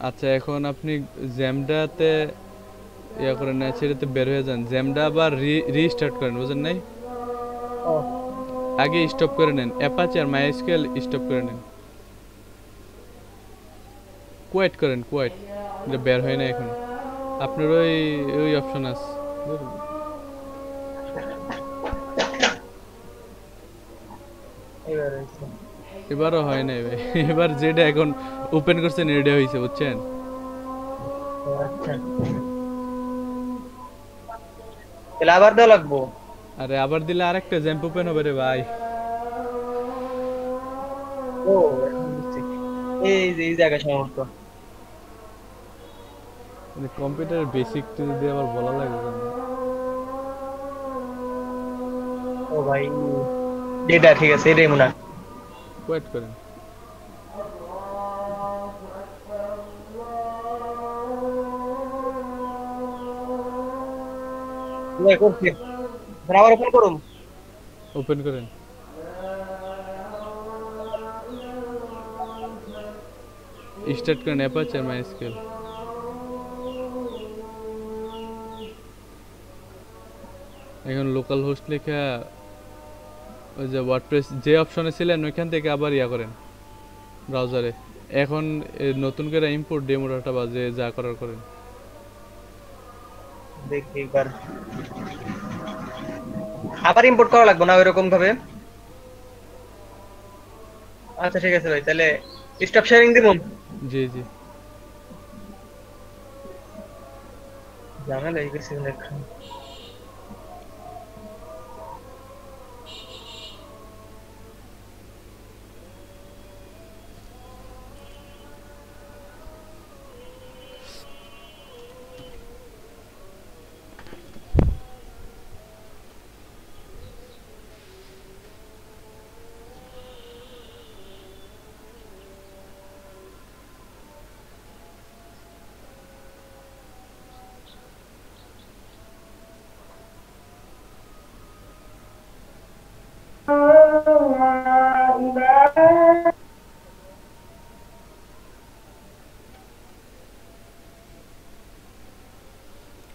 আচ্ছা এখন আপনি জ্যামডাতে ইয়া করেন না, সেটাতে বের হয়ে যান, জ্যামডা আবার রিস্টার্ট করেন, বুঝেন নাই? ও আগে স্টপ করে নেন, অ্যাপাচি আর মাইস্কুয়েল স্টপ করে নেন, কোয়েট করেন, কোয়েট, এটা বের হয় না এখন। আপনার ওই ওই অপশন আছে, এবার হইছে। এবারও হয় নাই ভাই। এবার যেটা এখন ওপেন করছেন এটা হয়েছে, বুঝছেন? ও আচ্ছা। তাহলে আবার দেওয়া লাগবো। আরে আবার দিলে আরেকটা জ্যাম্প ওপেন হবে রে ভাই। ও এখন বুঝছি। এই জায়গা সমস্যা। কম্পিউটারের বেসিক যদি আবার বলা লাগে কেন? ও ভাই ডেটা ঠিক আছে, এটাই মনে হয়। কোয়েট করেন। ভাই করছি। আবার ওপেন করুন। ওপেন করেন, স্টার্ট করেন অ্যাপাচি আর মাইস্কুয়েল। এখন লোকাল হোস্ট লেখা ওই যে ওয়ার্ডপ্রেস যে অপশনে ছিলেন ওইখান থেকে আবার ইয়া করেন ব্রাউজারে। এখন নতুন করে ইম্পোর্ট ডেমো ডাটা বা যে যা করার করেন। দেখি এবার আবার ইম্পোর্ট করা লাগবে না ওইরকম ভাবে? আচ্ছা ঠিক আছে ভাই, তাহলে স্টপ শেয়ারিং দিব। জি জি। ঝামেলা হয়ে গেছে এখন।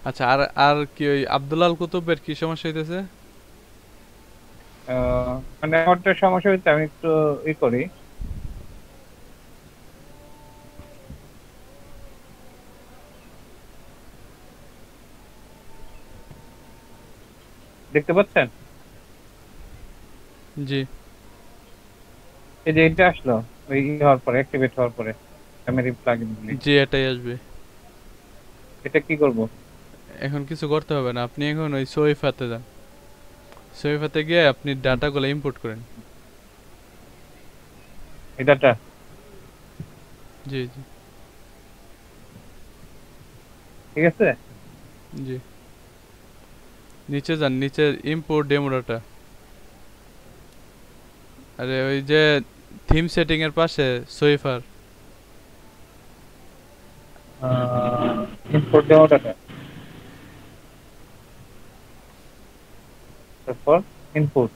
আচ্ছা আর আর কি ওই আব্দুল্লাল কুতুবের কি সমস্যা হইতেছে? মানে আমার তো সমস্যা হচ্ছে, আমি একটু করি। দেখতে পাচ্ছেন? জি এই যে এটা আসলো ওই হওয়ার পরে, অ্যাক্টিভেট হওয়ার পরে ক্যামেরা প্লাগইন গুলি, জি এটাই আসবে। এটা কি করব? এখন কিছু করতে হবে না, আপনি এখন ওই সোয়েফাতে যান, সোয়েফাতে গিয়ে আপনি ডাটাগুলো ইম্পোর্ট করেন। এই ডাটা? জি জি ঠিক আছে। জি নিচে যান, নিচে ইম্পোর্ট ডেমো ডাটা। আরে ওই যে থিম সেটিং এর পাশে সোয়েফার। ইম্পোর্ট ডেমো ডাটা, তারপর ইনপুট।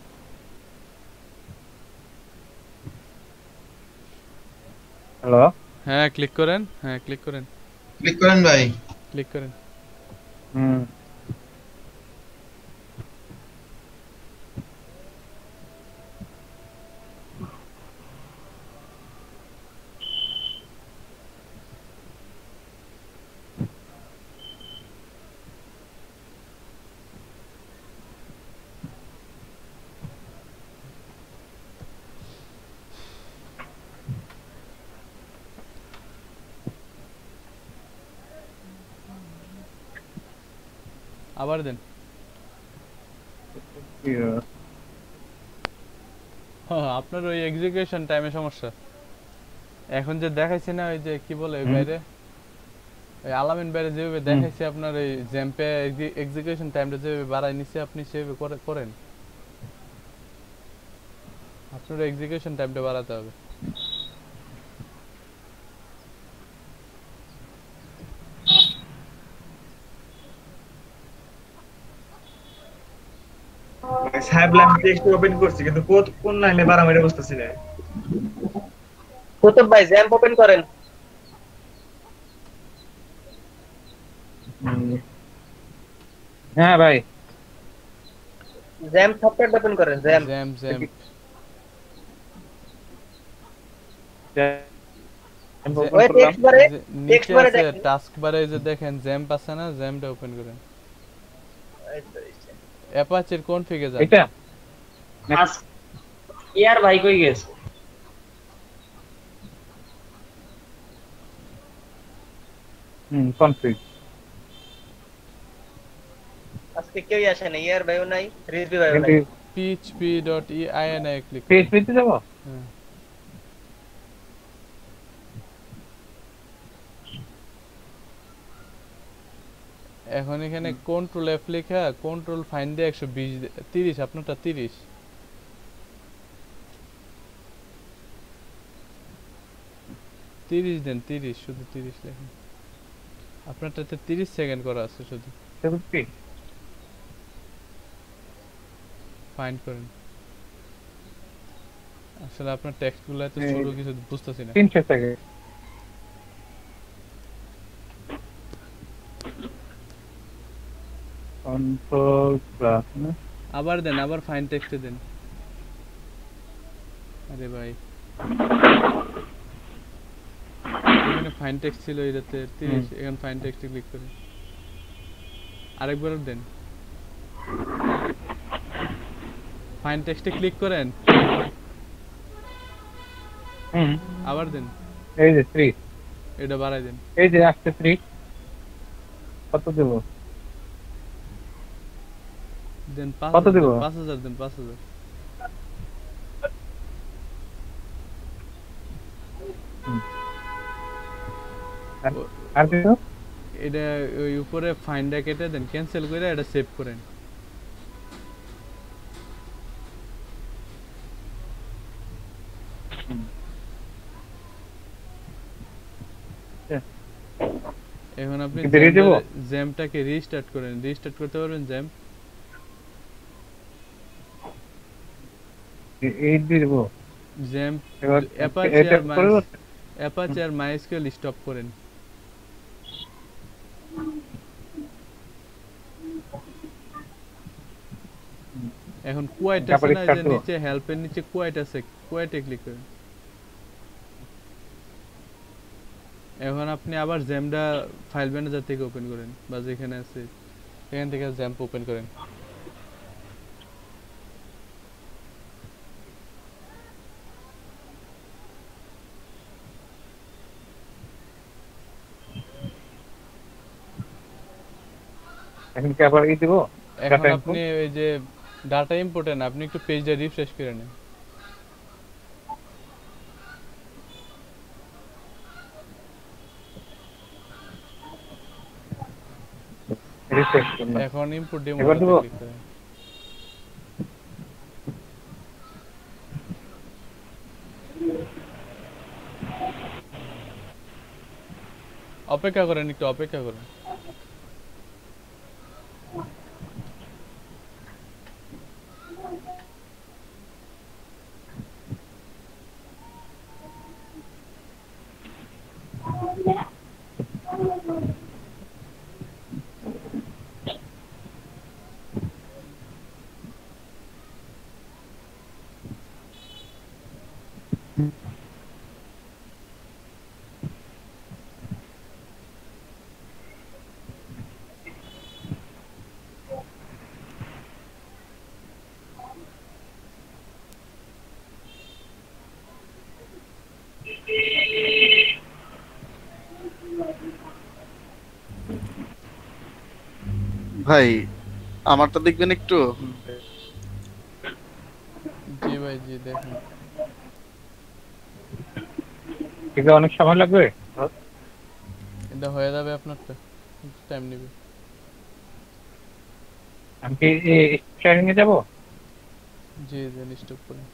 হ্যালো, হ্যাঁ ক্লিক করেন, হ্যাঁ ক্লিক করেন, ক্লিক করেন ভাই। ক্লিক করেন। হুম আবার দেন। হ্যাঁ আপনার ওই এক্সিকিউশন টাইমে সমস্যা। এখন যে দেখাইছি না ওই যে কি বলে ওই বাইরে, ওই আলামিন বাইরে যেভাবে দেখাইছি আপনার ওই জ্যাম্পে এক্সিকিউশন টাইমটা যেভাবে বাড়াই নিচ্ছে আপনি সেভাবে করেন। আপনার এক্সিকিউশন টাইমটা বাড়াতে হবে। সাহেব লাইন টেক্সট ওপেন করছি কিন্তু কোন লাইনে বারাম এটা বুঝতেছি না। কুতুব ভাই জ্যাম্প ওপেন করেন। হ্যাঁ ভাই জ্যাম্প সফটওয়্যার ওপেন করেন জ্যাম্প। জ্যাম জ্যাম ওই টেক্সট বারে নিচে আছে দেখেন। টাস্ক বারে যে দেখেন জ্যাম্প আছে না, জ্যামটা ওপেন করেন। এই তো, এই তো। অ্যাপাচের কনফিগে যান। এটা ইয়ার ভাই কই গেছে? কনফিগ আজকে কেউই আসে না, ইয়ার ভাইও নাই, রিজভি ভাইও নাই। কিন্তু php.ini ক্লিক করুন। পিএইচপিতে যাব। হ্যাঁ। এখন এখানে কন্ট্রোল এফ লেখা, কন্ট্রোল ফাইন্ড দিয়ে 120 30 আপনারটা 30 30 দেন, 30 শুধু 30 লেখেন। আপনারটাতে 30 সেকেন্ড করা আছে শুধু। সেভেন্টি ফাইন্ড করেন। আসলে আপনার টেক্সটগুলো এত এই- ছোট কিছু বুঝতেছি না। 300 সেকেন্ড। কন্ট্রোল প্লাস না আবার দেন, আবার ফাইন্ড টেক্সটে দেন। আরে ভাই, এখানে ফাইন্ড টেক্সট ছিল এটাতে 30, এখন ফাইন্ড টেক্সটে ক্লিক করেন। আরেকবার দেন, ফাইন্ড টেক্সটে ক্লিক করেন, আবার দেন, এই যে 3 এটা বাড়াই দেন। এই যে আসছে 3 কত দেব? দেন কত দিব? 5000 দেন, 5000। আর কিছু এটা ওই উপরে ফাইন্ডটা কেটে দেন, ক্যান্সেল করে এটা সেভ করেন। এখন আপনি কি বেরিয়ে যাবো? জ্যামটাকে রিস্টার্ট করেন। রিস্টার্ট করতে পারবেন জ্যাম? এই দিব জ্যাম এবার অ্যাপাচি এটা আর করে অ্যাপাচি আর মাইস্কেল স্টপ করেন। এখন কোয়াইট আছে তারপরে না, start যে করো। নিচে হেল্পের নিচে কোয়াইট আছে, কোয়াইটে ক্লিক করেন। এখন আপনি আবার জ্যামটা ফাইল ম্যানেজার থেকে ওপেন করেন, বা যেখানে আছে এখান থেকে জ্যাম্প ওপেন করেন। এখন কি আবার এই দিব? এখন Data আপনি ওই যে ডাটা ইম্পোর্টেন্ট, আপনি একটু পেজটা রিফ্রেশ করে নেন। রিফ্রেশ করলাম। এখন ইম্পোর্ট ডেমো এবার দিব? ক্লিক করেন। অপেক্ষা করেন, একটু অপেক্ষা করেন। ভাই আমারটা দেখবেন একটু। জি ভাই, জি দেখুন। এটা অনেক সময় লাগবে। এটা হয়ে যাবে, আপনারটা টাইম নেবে। আমি কি শেয়ারিং এ যাব? জি দেন, স্টপ করুন।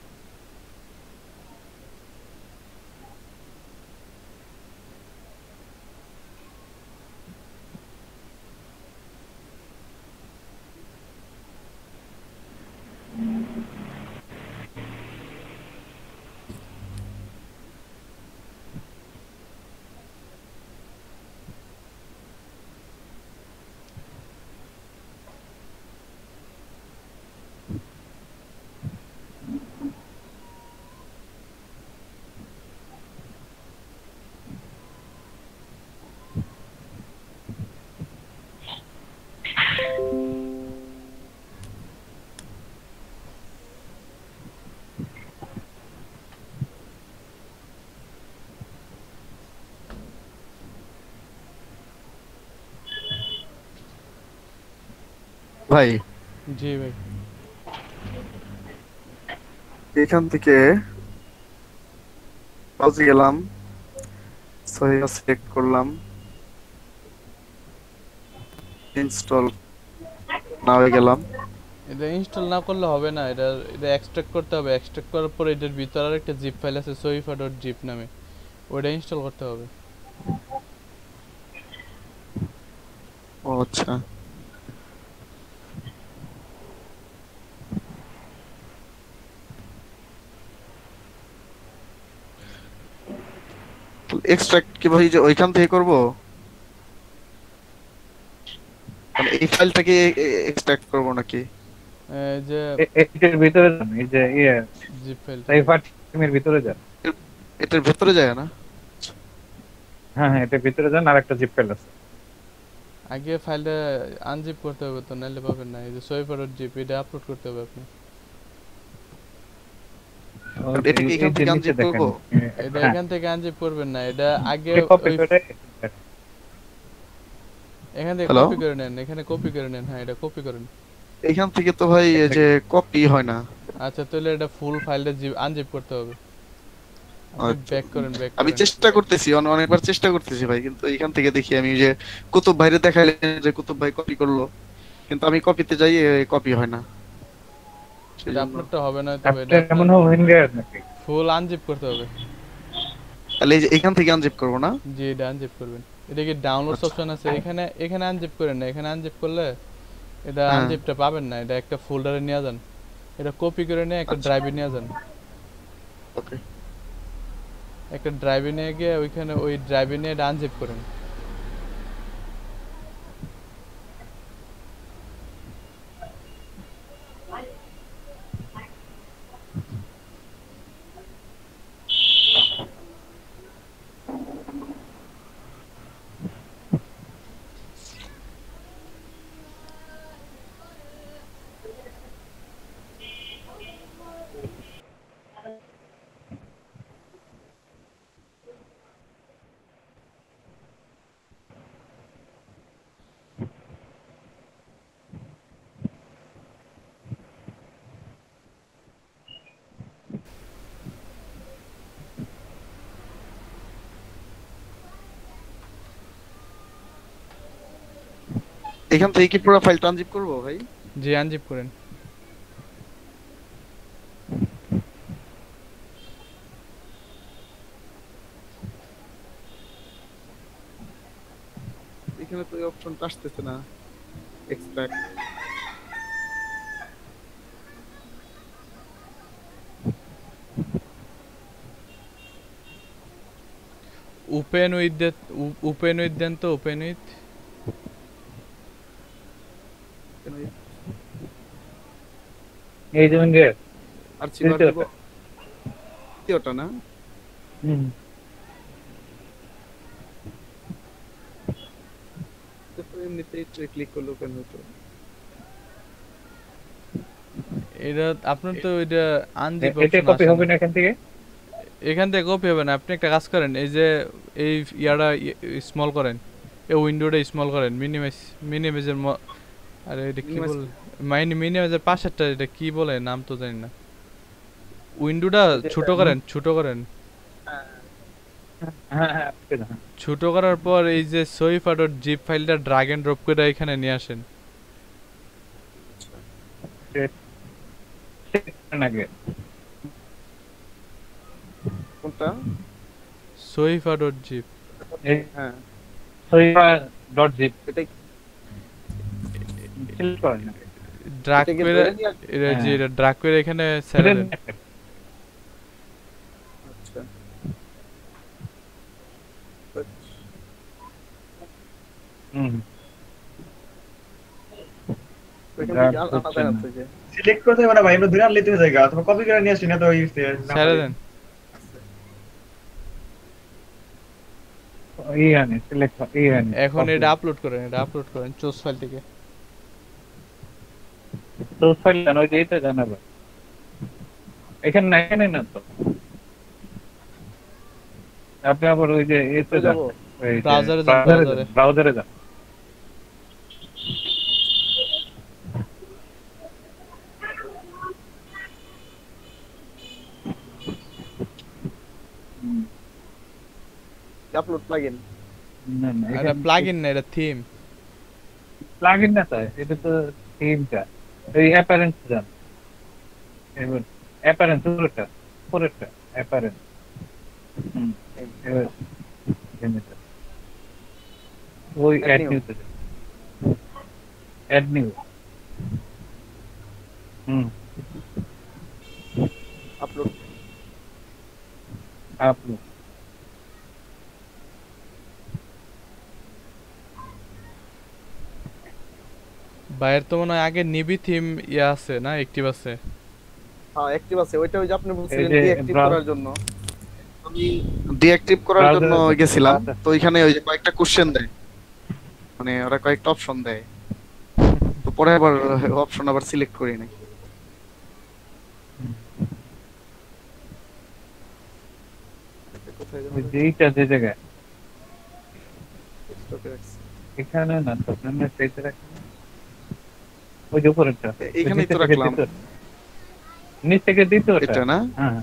ভাই জি ভাই। এখান থেকে পাউজে গেলাম, সহিয়া সিলেক্ট করলাম, ইনস্টল নাও গেলাম। এটা ইনস্টল না করলে হবে না, এটা এক্সট্রাক্ট করতে হবে। এক্সট্রাক্ট করার পর এটার ভিতরে আর একটা জিপ ফাইল আছে soifa.zip নামে, ওটা ইনস্টল করতে হবে। ও আচ্ছা, এক্সট্রাক্ট কি ভাই যে ওইখান থেকে করব, মানে এই ফাইলটাকে এক্সট্রাক্ট করব নাকি? এই যে এটার ভিতরে যান, এই যে জিপ ফাইল, সাইফার টিমের ভিতরে যান। এটার ভেতরে যায় না? হ্যাঁ হ্যাঁ, এটার ভিতরে যান, আর একটা জিপ ফাইল আছে। আগে ফাইলটা আনজিপ করতে হবে, তো নাহলে পাবেন না। এই যে soifa.zip, এটা আপলোড করতে হবে আপনি। এটা কি এখান থেকে আনজিপ করব? এটা এখান থেকে আনজিপ করবেন না, এটা আগে কপি ওই করে এখান থেকে Hello? কপি করে নেন, এখানে কপি করে নেন। হ্যাঁ, এটা কপি করেন। এখান থেকে তো ভাই এই যে কপি হয় না। আচ্ছা, তাহলে এটা ফুল ফাইলটা আনজিপ করতে হবে। আপনি আচ্ছা। ব্যাক করেন, ব্যাক আমি করেন। চেষ্টা করতেছি, অনেকবার চেষ্টা করতেছি ভাই, কিন্তু এখান থেকে দেখি আমি যে কুতুব ভাইরে দেখাইলেন যে কুতুব ভাই কপি করলো, কিন্তু আমি কপিতে যাই কপি হয় না। এটা আপনারটা হবে না, তবে আপনার এটা এমন হয়ে গেছে নাকি? ফুল আনজিপ করতে হবে। তাহলে এই যে এখান থেকে আনজিপ করব না? জি, এটা আনজিপ করবেন। এটা কি ডাউনলোডস আচ্ছা। অপশন আছে, এখানে আনজিপ করেন না। এখানে আনজিপ করলে এটা হ্যাঁ। আনজিপটা পাবেন না। এটা একটা ফোল্ডারে নিয়ে যান, এটা কপি করে নিয়ে একটা আচ্ছা। ড্রাইভে নিয়ে যান। ওকে। একটা ড্রাইভে নিয়ে গিয়ে ওইখানে ওই ড্রাইভে নিয়ে এটা আনজিপ করেন। এখান থেকে কি পুরো ফাইলটা আনজিপ করব ভাই? জি, আনজিপ করেন। এখানে তো এই অপশনটা আসতেছে না, এক্সট্রাক্ট। ওপেন উইথ দেন তো, ওপেন উইথ। এই যেমন যে আর চিবার দেব ওটা না? তো এমনিতেই ক্লিক করলে ওপেন হতো। এটা আপনার তো ওইটা আনজিপ এটা অপশন কপি আসে হবে না। না এখান থেকে? এখান থেকে কপি হবে না। আপনি একটা কাজ করেন, এই যে এই ইয়াটা স্মল করেন, এই উইন্ডোটা স্মল করেন, মিনিমাইজের আরে এটা কি Minimize বলে, মিনিমাইজের পাশেরটা এটা কি বলে, নাম তো জানি না। উইন্ডোটা ছোট করেন, ছোট করেন। হ্যাঁ হ্যাঁ, আপনি না। ছোট করার পর এই যে soifa.zip ফাইলটা ড্র্যাগ এন্ড ড্রপ করে এখানে নিয়ে আসেন। আগে কোনটা? soifa.zip হ্যাঁ, soifa.zip এটাই সিলেক্ট করেন না। ড্র্যাগ এটাকে করে, ধরে নিয়ে এটা যে হ্যাঁ। এটা ড্র্যাগ করে এখানে ছেড়ে দেন। আচ্ছা। হুম। ওইখান Drag থেকে আলাদা করছেন না। আছে যে সিলেক্ট করতে হবে না ভাই, আমরা ধরে আনলেই তো হয়ে যায়। অথবা কপি করে নিয়ে আসি না তো ওই ছেড়ে দেন। এইখানে সিলেক্ট এইখানে এখন এটা আপলোড করেন, এটা আপলোড করেন চুজ ফাইল থেকে। তো ফাইল না, ওই যে এটা জানাবে এখানে না, এখানে না তো। আপনি আবার ওই যে এতে যান, যাবো। ওই Browser এ যান, browser এ। ব্রাউজারে যান। Upload plugin. না না এটা প্লাগইন না, এটা থিম। প্লাগইন না স্যার, এটা তো থিমটা। এই অ্যাপারেন্স যান, এবার অ্যাপারেন্স পুরোটা অ্যাপারেন্স। এবার এমনিতে ওই Add অ্যাড new। নিউতে যান, অ্যাড নিউ। আপলোড। আপলোড। বাইরের তো মনে হয় আগে নিবি থিম ইয়া আছে না, অ্যাক্টিভ আছে। হ্যাঁ অ্যাক্টিভ আছে, ওইটা ওই যে আপনি বলছিলেন যে ডিঅ্যাক্টিভ browse- করার জন্য। আমি ডিঅ্যাক্টিভ করার browser জন্য আছে, গেছিলাম, browser। তো ওইখানে ওই যে কয়েকটা কোশ্চেন দেয়, মানে ওরা কয়েকটা অপশন দেয়, তো পরে আবার অপশন আবার সিলেক্ট করি নাই। কোথায় যেন ওই যেইটা যে জায়গায় স্টকে রাখছি। এখানে না তো, সামনে পেজে রাখেন, ওই যে উপরেরটা। এইখানেই তো রাখলাম। নিচ থেকে দিতে এটা না? হ্যাঁ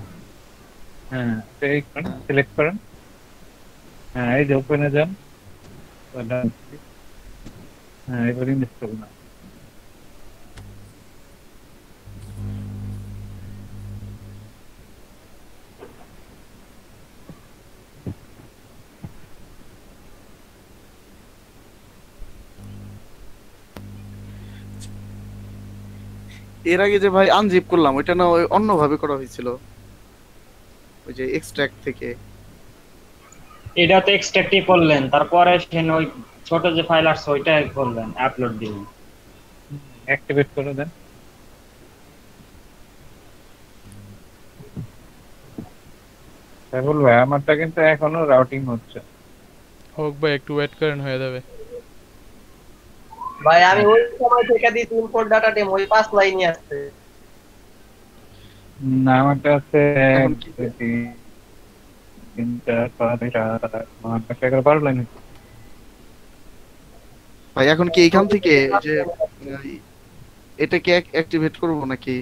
হ্যাঁ, সিলেক্ট করেন। হ্যাঁ এই যে ওপেনে যান, হ্যাঁ এবার ইনস্টল না। এর আগে যে ভাই আনজিপ করলাম, ওইটা না ওই অন্যভাবে করা হয়েছিল, ওই যে এক্সট্রাক্ট থেকে। এটা তো এক্সট্রাক্টই করলেন, তারপরে সেন ওই ছোট যে ফাইল আসছে ওইটা করলেন, আপলোড দিলেন। অ্যাক্টিভেট করে দেন। ভাই আমারটা কিন্তু এখনো রাউটিং হচ্ছে। হোক ভাই, একটু ওয়েট করেন, হয়ে যাবে। ভাই আমি ওই সময় থেকে দিয়েছি ইম্পোর্ট ডাটা টেম, ওই 5 লাইনই আসছে। না আমারটা আছে এখন কি? 12 লাইন। ভাই এখন কি এইখান থেকে যে এটাকে অ্যাক্টিভেট করব নাকি?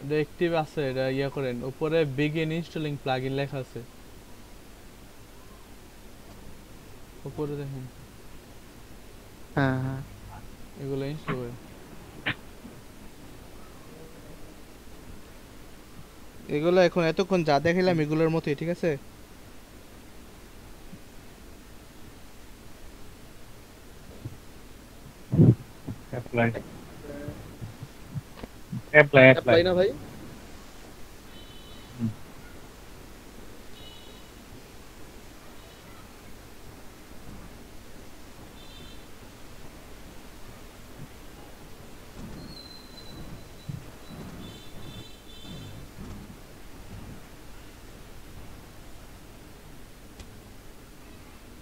এটা অ্যাক্টিভ আছে, এটা ইয়া করেন, উপরে বিগিন ইনস্টলিং প্লাগইন লেখা আছে, উপরে দেখেন, হ্যাঁ হ্যাঁ। এগুলো ইনস্টল করেন। এগুলো এখন এতক্ষণ যা দেখাইলাম এগুলোর মতোই, ঠিক আছে? অ্যাপ্লাই অ্যাপ্লাই না ভাই?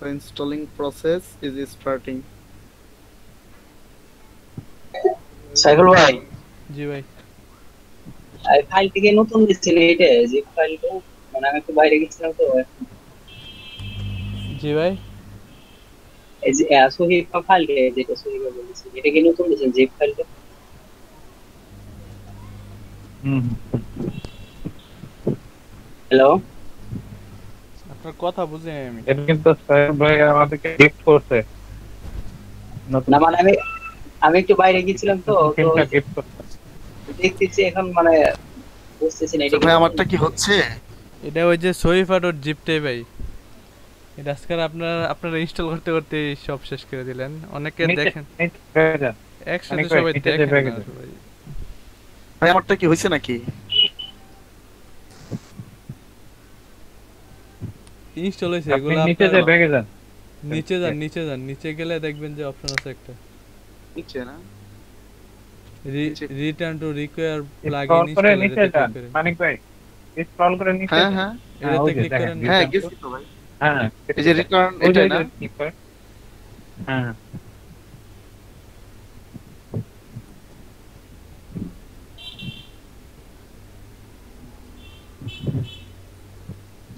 The installing process is starting. Cycle ভাই, জি ভাই। এই ফাইল থেকে নতুন দিছিল, এটা যে ফাইলটা, মানে আমি একটু বাইরে গেছিলাম তো। জি ভাই। এই যে সহিব ফাইলটা, যেটা সহিব বলেছি, এটা কি নতুন দিছেন জিপ ফাইলটা? হ্যালো, আপনার কথা বুঝি নাই আমি। এটা কিন্তু সাহেব ভাই আমাদেরকে গিফট করছে। না মানে আমি একটু বাইরে গেছিলাম তো, গিফট করছে। দেখতেছি এখন মানে বুঝতেছি না তো এটা ভাই আমারটা কি হচ্ছে? এটা ওই যে soifa.zip ভাই, এটা আজকাল আপনারা ইনস্টল করতে করতে সব শেষ করে দিলেন। অনেকে দেখেন একসাথে সবাই দেখেন না ভাই। ভাই আমারটা কি হইছে নাকি? ইনস্টল হইছে, আপনি এগুলো নিচে যে ব্যাগে যান, নিচে যান, নিচে গেলে দেখবেন যে অপশন আছে একটা, নিচে না? Return to require plugin scroll করে ইনস্টল, নিচে যান মানিক ভাই, স্ক্রল করে নিচে। হ্যাঁ হ্যাঁ এটাতে ক্লিক করেন। হ্যাঁ গেছি তো ভাই। হ্যাঁ এই যে রিটার্ন, এটা না? হ্যাঁ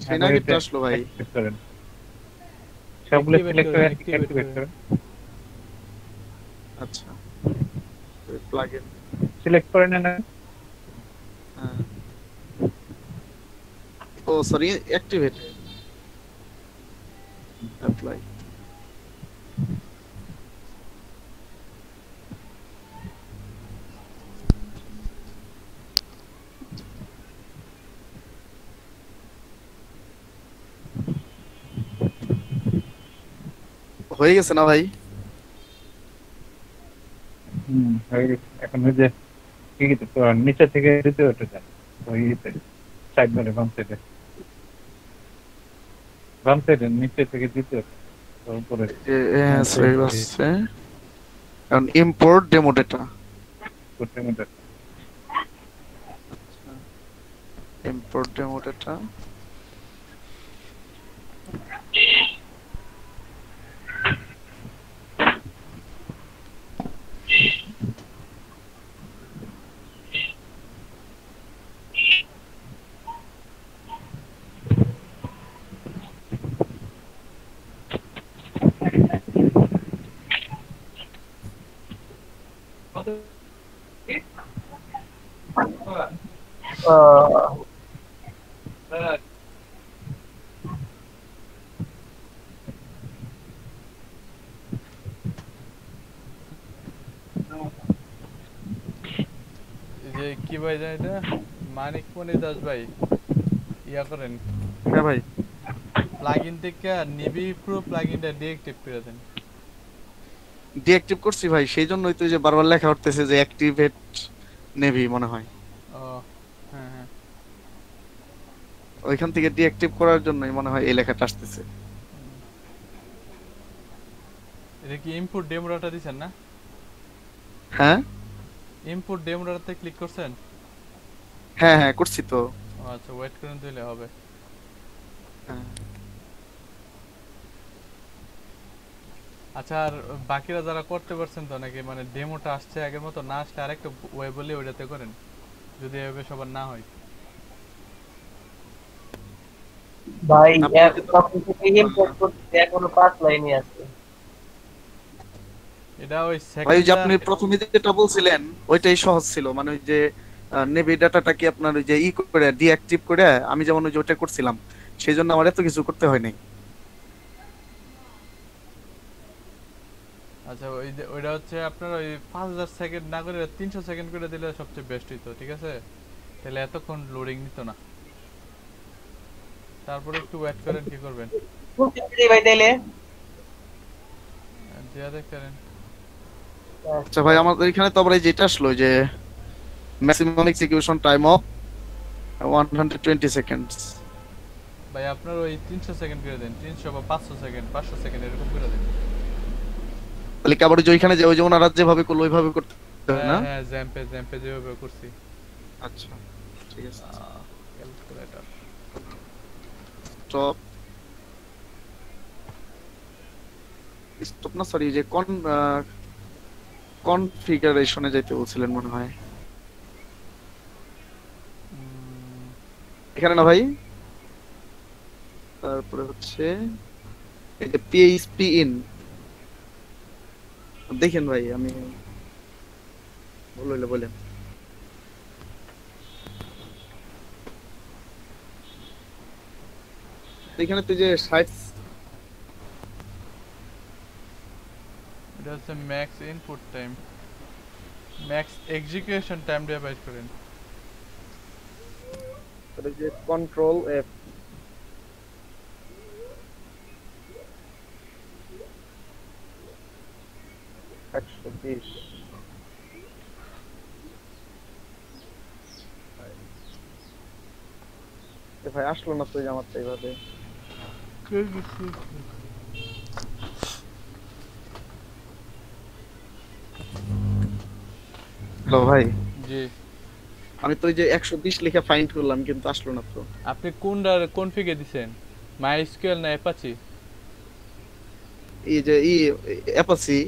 সেই না গিফট আসলো ভাই। সবগুলো সিলেক্ট করে অ্যাক্টিভেট করেন। আচ্ছা প্লাগইন সিলেক্ট করে নেন। হ্যাঁ ও সরি, অ্যাক্টিভেট অ্যাপ্লাই। হয়ে গেছে না ভাই? হয়ে গেছে। এখন ওই যে কি কি তো নিচে থেকে দ্বিতীয় ওঠে যায় ওই সাইড মানে বাম সাইডে নিচে থেকে দ্বিতীয় উপরে হ্যাঁ হয়ে গেছে। এখন ইম্পোর্ট ডেমো ডেটা, করতে মধ্যে ইম্পোর্ট ডেমো ডেটা। এই যে কি ভাই জানি এটা, মানিক মনি দাস ভাই, ইয়া করেন হ্যাঁ ভাই, প্লাগইন থেকে নিবি প্রো প্লাগইনটা ডিএক্টিভ করে দেন। ডিঅ্যাক্টিভ করছি ভাই, সেই জন্যই তো যে বারবার লেখা উঠতেছে যে অ্যাক্টিভেট নেভি মনে হয়। ও হ্যাঁ হ্যাঁ, ওইখান থেকে ডিঅ্যাক্টিভ করার জন্যই মনে হয় এই লেখাটা আসতেছে। এটা কি ইনপুট ডেমোটা দিছেন না? হ্যাঁ ইনপুট ডেমোটাতে ক্লিক করছেন? হ্যাঁ হ্যাঁ করছি তো। ও আচ্ছা, ওয়েট করুন দিলে হবে। হ্যাঁ। আচ্ছা, আর বাকিরা যারা করতে পারছেন তো নাকি, মানে ডেমোটা আসছে আগের মতো, না আসলে আরেকটা ওয়ে বলে ওইটাতে করেন যদি এভাবে সবার না হয়। ভাই আপনি এক তখন থেকে ইম্পোর্ট করতে এখনো 5 লাইনই আছে। এটা ওই ভাই যে সেকেন্ডটা আপনি প্রথমে যেটা বলছিলেন ওইটাই সহজ ছিল, মানে ওই যে নেভি ডাটাটাকে আপনার ওই যে করে ডিঅ্যাক্টিভ করে আমি যেমন ওই যে ওটা করছিলাম, সেই জন্য আমার এত কিছু করতে হয় নাই। আচ্ছা, ওই যে ওইটা হচ্ছে আপনার ওই 5000 সেকেন্ড না করে 300 সেকেন্ড করে দিলে সবচেয়ে বেস্ট হইতো, ঠিক আছে? তাহলে এতক্ষণ লোডিং নিত না। তারপরে একটু ওয়েট করেন, কি করবেন বুঝতে ভাই তাইলে দিয়া দেখতেন। আচ্ছা ভাই, আমাদের এখানে তো আবার এই যেটা আসলো যে maximum execution time of 120 seconds. ভাই আপনার ওই 300 সেকেন্ড করে দেন, 300 বা 500 সেকেন্ড, 500 সেকেন্ড এরকম করে দেন। তাহলে কি আবার ওই যে ওইখানে যে ওই যে ওনারা যেভাবে করলো ওইভাবে করতে হবে না? হ্যাঁ হ্যাঁ, জ্যাম্পে যেভাবে করছি। আচ্ছা ঠিক আছে। ক্যালকুলেটর স্টপ, স্টপ না সরি, যে কনফিগারেশনে যাইতে বলছিলেন মনে হয়, এখানে না ভাই? তারপরে হচ্ছে এই যে পিএইচপি ইন, দেখেন ভাই আমি ভুল হইলে বলেন। এখানে তো যে সাইটস, এটা হচ্ছে max input time, max execution time দিয়ে বাইর করেন। যে কন্ট্রোল এফ, ভাই আসলো না তো আমার তো এইভাবে। হ্যালো ভাই, জি, আমি তো ওই যে 120 লিখে ফাইন্ড করলাম কিন্তু আসলো না তো। আপনি কোনটার কনফিগে দিছেন, মাইস্কুয়েল না অ্যাপাচি? এই যে অ্যাপাচি।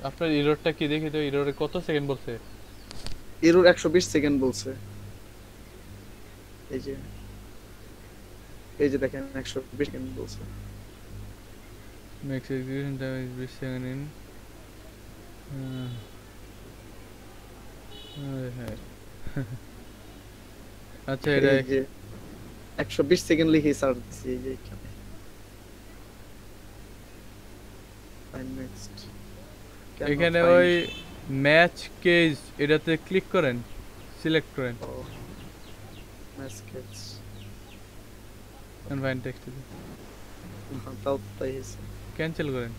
আপনার এররটা কি দেখি তো, এররে কত সেকেন্ড বলছে? এরর 120 সেকেন্ড বলছে। এই যে দেখেন 120 সেকেন্ড বলছে। Max execution time is 20 second in. হ্যাঁ আচ্ছা, এটা এই যে 120 সেকেন্ড লিখে সার্চ দিছি এই যে এখানে নেক্সট এখানে ওই ম্যাচ কেজ এটাতে ক্লিক করেন, সিলেক্ট করেন, ম্যাচ কেজ ফাইন টেক্সট তাও তাই হয়েছে। ক্যান্সেল করেন।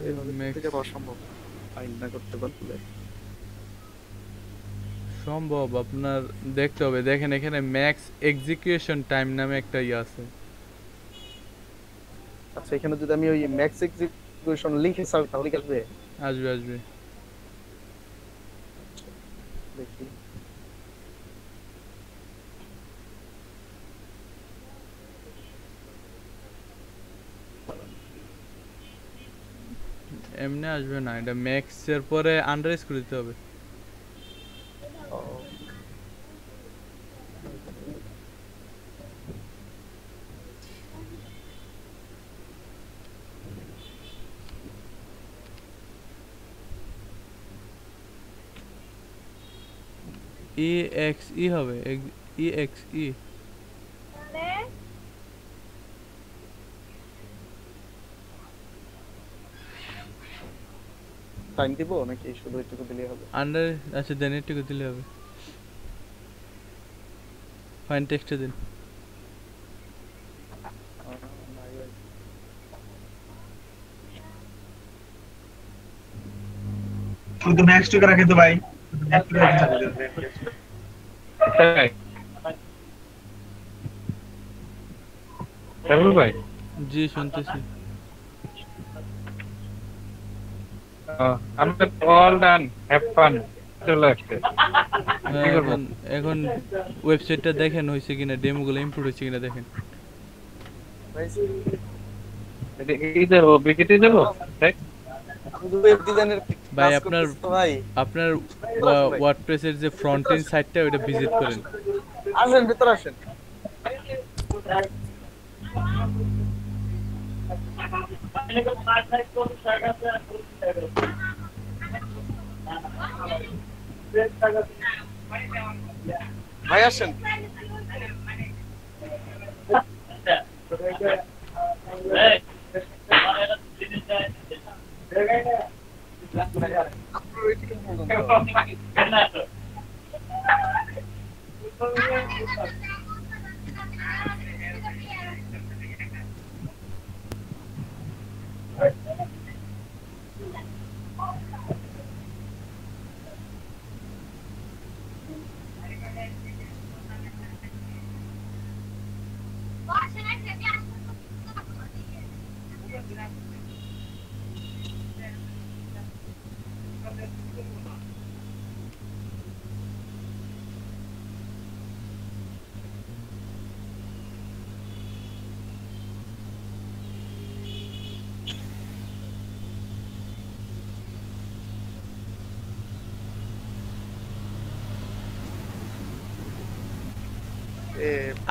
এইভাবে Max- থেকে অসম্ভব ফাইন না করতে পারলে। সম্ভব, আপনার দেখতে হবে। দেখেন এখানে ম্যাক্স এক্সিকিউশন টাইম নামে একটা ইয়ে আছে। আচ্ছা এখানে যদি আমি ওই ম্যাক্স এক্সিকিউশন লিখে সার্চ তাহলে কি আসবে? আসবে আসবে। দেখি এমনি আসবে না, এটা ম্যাক্স এর পরে আন্ডারস্কোর দিতে হবে। ই এক্স ই হবে, ই এক্স ই। টাইম দিব নাকি শুধু একটু দিলেই হবে? আন্ডার, আচ্ছা দেন একটু দিলে হবে। ফাইন টেক্সটে দিন। শুধু ম্যাক্স টুকে রাখে তো ভাই, ম্যাক্স টুকে রাখে চালিয়ে দেন। তাই রাহুল ভাই, জি শুনতেছি। আমরা অল ডান, হ্যাভ ফান চলে আসছে। হ্যাঁ, এখন ওয়েবসাইটটা দেখেন হয়েছে কিনা, ডেমোগুলো ইমপ্রুভ হয়েছে কিনা দেখেন। এই দেবো, বিকেটে দেবো, দেখ শুধু ওয়েব ডিজাইনের ভাই কাজ আপনার করতেছ তো ভাই। আপনার ওয়ার্ডপ্রেসের যে ফ্রন্ট এন্ড সাইটটা ওটা ভিজিট করেন। আসেন ভিতরে আসেন। ভাই আসেন।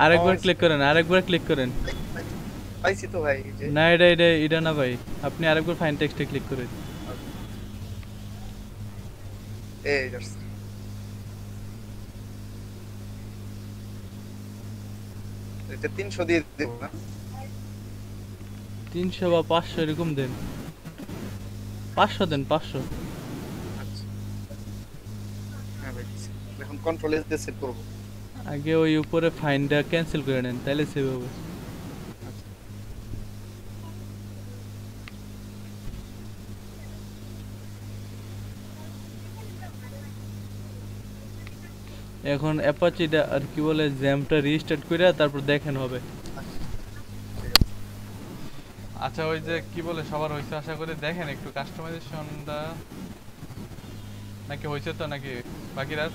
আরেকবার ক্লিক করেন, আরেকবার ক্লিক করেন। পাইছি তো ভাই এই যে। না এটা না ভাই, আপনি আরেকবার ফাইন টেক্সটে ক্লিক করেন। এই যাচ্ছে। এটা 300 দিয়ে দেব না? 300 বা 500 এরকম দেন। 500 দেন, 500। আচ্ছা হ্যাঁ ভাই, এখন কন্ট্রোল এস দিয়ে সেট করব। আগে ওই উপরে ফাইনটা ক্যান্সেল করে নেন, তাহলে সেভ হবে। এখন অ্যাপাচিটা আর কি বলে জ্যামটা রিস্টার্ট করে তারপর দেখেন হবে। আচ্ছা ওই যে কি বলে সবার হইছে আশা করে দেখেন একটু কাস্টমাইজেশনটা নাকি হইছে তো নাকি বাকিরা।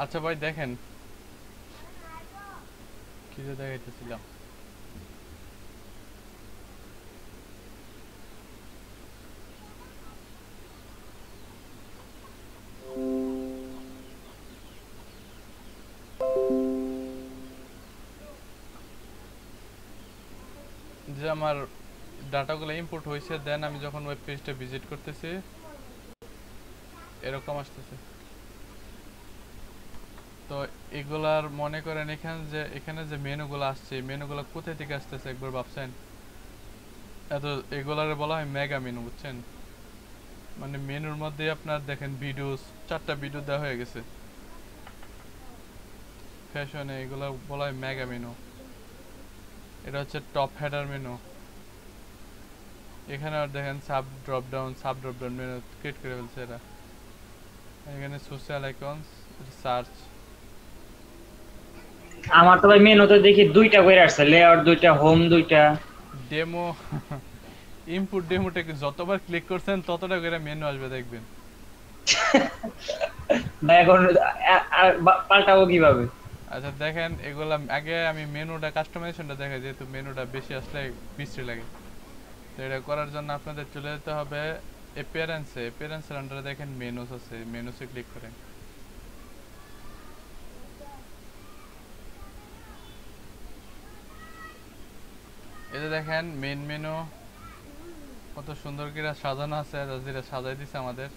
আচ্ছা ভাই দেখেন কি যে দেখাইতেছিলাম। যে আমার ডাটাগুলো ইম্পোর্ট হয়েছে, দেন আমি যখন ওয়েব পেজটা ভিজিট করতেছি এরকম আসতেছে। তো এগুলার মনে করেন এখানে যে মেনুগুলো আসছে, এই মেনুগুলো কোথা থেকে আসতেছে একবার ভাবছেন? এগুলারে বলা হয় মেগা মেনু, বুঝছেন? মানে মেনুর মধ্যে আপনার দেখেন ভিডিওস, 4টা ভিডিও দেওয়া হয়ে গেছে ফ্যাশনে, এগুলো বলা হয় মেগা মেনু। এটা হচ্ছে টপ হেডার মেনু। এখানে আর দেখেন sub drop down menu create করে ফেলছে এরা। এখানে সোশ্যাল আইকনস, সার্চ। আমার তো ভাই মেনুতে দেখি 2টা করে আসছে, লেআউট 2টা, হোম 2টা। ডেমো ইনপুট ডেমোটা যতবার ক্লিক করছেন ততটা করে মেনু আসবে দেখবেন। ভাই এখন পাল্টাবো কিভাবে? আচ্ছা দেখেন এগুলা আগে আমি মেনুটা কাস্টমাইজেশনটা দেখাই, যেহেতু মেনুটা বেশি আসলে বিশ্রী লাগে। তো এটা করার জন্য আপনাদের চলে যেতে হবে অ্যাপিয়ারেন্সের আন্ডারে দেখেন মেনুস আছে, মেনুসে ক্লিক করেন। এই যে দেখেন মেন মেনু কত সুন্দর করে সাজানো আছে, যেটা সাজাই দিছে আমাদের।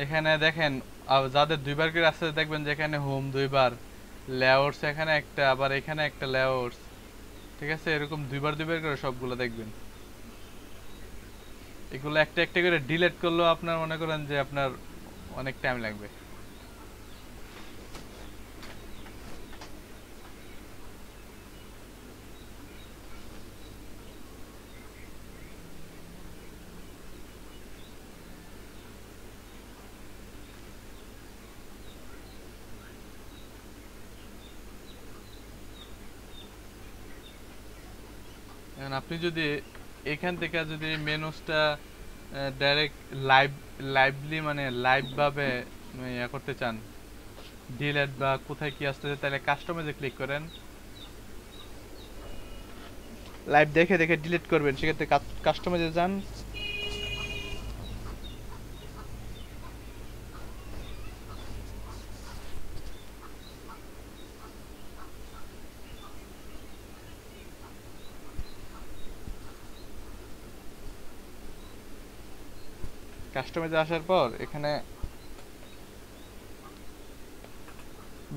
এখানে দেখেন যাদের 2বার করে আসছে দেখবেন যে এখানে হোম 2বার, লেআউটস এখানে একটা, আবার এখানে একটা লেআউটস, ঠিক আছে? এরকম 2বার করে সবগুলো দেখবেন। এগুলো একটা একটা করে ডিলিট করলেও আপনার মনে করেন যে আপনার অনেক টাইম লাগবে। এখন আপনি যদি এখান থেকে যদি মেনুসটা ডাইরেক্ট লাইভলি মানে লাইভ ভাবে ইয়া করতে চান, ডিলিট বা কোথায় কি আসতেছে, তাহলে কাস্টমাইজে ক্লিক করেন। লাইভ দেখে দেখে ডিলিট করবেন, সেক্ষেত্রে কাস্টমাইজে যান। কাস্টমাইজে আসার পর এখানে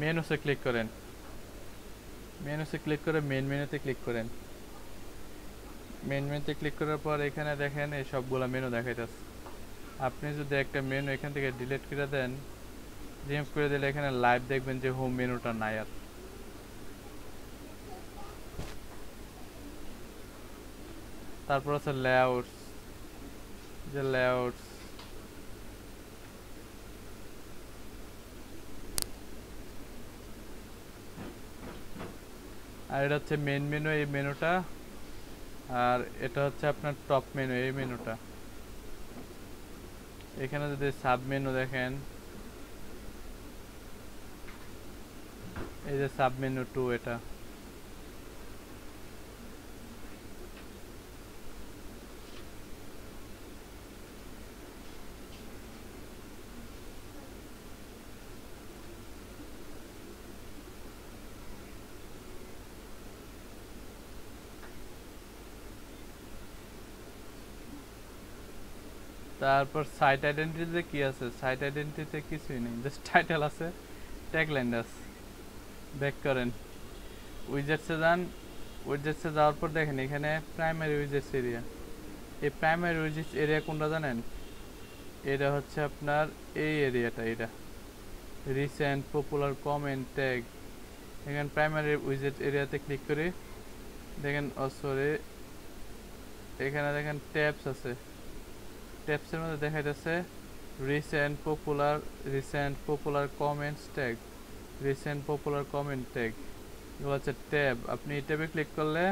মেনুসে ক্লিক করেন। মেনুসে ক্লিক করে মেন মেনুতে ক্লিক করেন। মেন মেনুতে ক্লিক করার পর এখানে দেখেন এই সবগুলা মেনু দেখাইতেছে। আপনি যদি একটা মেনু এখান থেকে ডিলিট করে দেন, রিমুভ করে দিলে এখানে লাইভ দেখবেন যে হোম মেনুটা নাই আর। তারপর আছে লেআউটস, যে লেআউটস আর এটা হচ্ছে মেন মেনু, এই মেনুটা। আর এটা হচ্ছে আপনার টপ মেনু, এই মেনুটা। এখানে যদি সাব মেনু দেখেন, এই যে সাব মেনু 2, এটা। তারপর সাইট আইডেন্টিটিতে কি আছে? সাইট আইডেন্টিটিতে কিছুই নেই, জাস্ট টাইটেল আছে, ট্যাগলাইন আছে। ব্যাক করেন, উইজেটসে যান। উইজেটসে যাওয়ার পর দেখেন এখানে প্রাইমারি উইজেটস এরিয়া। এই প্রাইমারি উইজেটস এরিয়া কোনটা জানেন? এটা হচ্ছে আপনার এই এরিয়াটা, এটা রিসেন্ট পপুলার কমেন্ট ট্যাগ। এখানে প্রাইমারি উইজেট এরিয়াতে ক্লিক করি, দেখেন সরি, এখানে দেখেন ট্যাবস আছে। ট্যাবসের মধ্যে দেখা যাচ্ছে recent popular comments tag, recent popular comment tag. এগুলো হচ্ছে ট্যাব। আপনি এই ট্যাবে ক্লিক করলে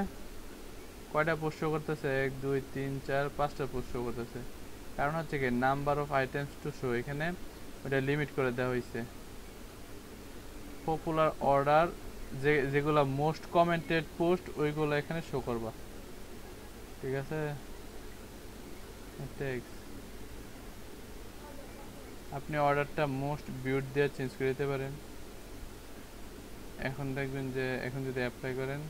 কয়টা পোস্ট শো করতেছে? 1 2 3 4 5টা পোস্ট শো করতেছে। কারণ হচ্ছে কি number of items to show, এখানে ওটা লিমিট করে দেওয়া হয়েছে। পপুলার অর্ডার যেগুলো মোস্ট কমেন্টেড পোস্ট ওইগুলো এখানে শো করবা, ঠিক আছে? টেক্সট আপনি অর্ডারটা মোস্ট ভিউড দিয়ে চেঞ্জ করে দিতে পারেন। এখন দেখবেন যে এখন যদি অ্যাপ্লাই করেন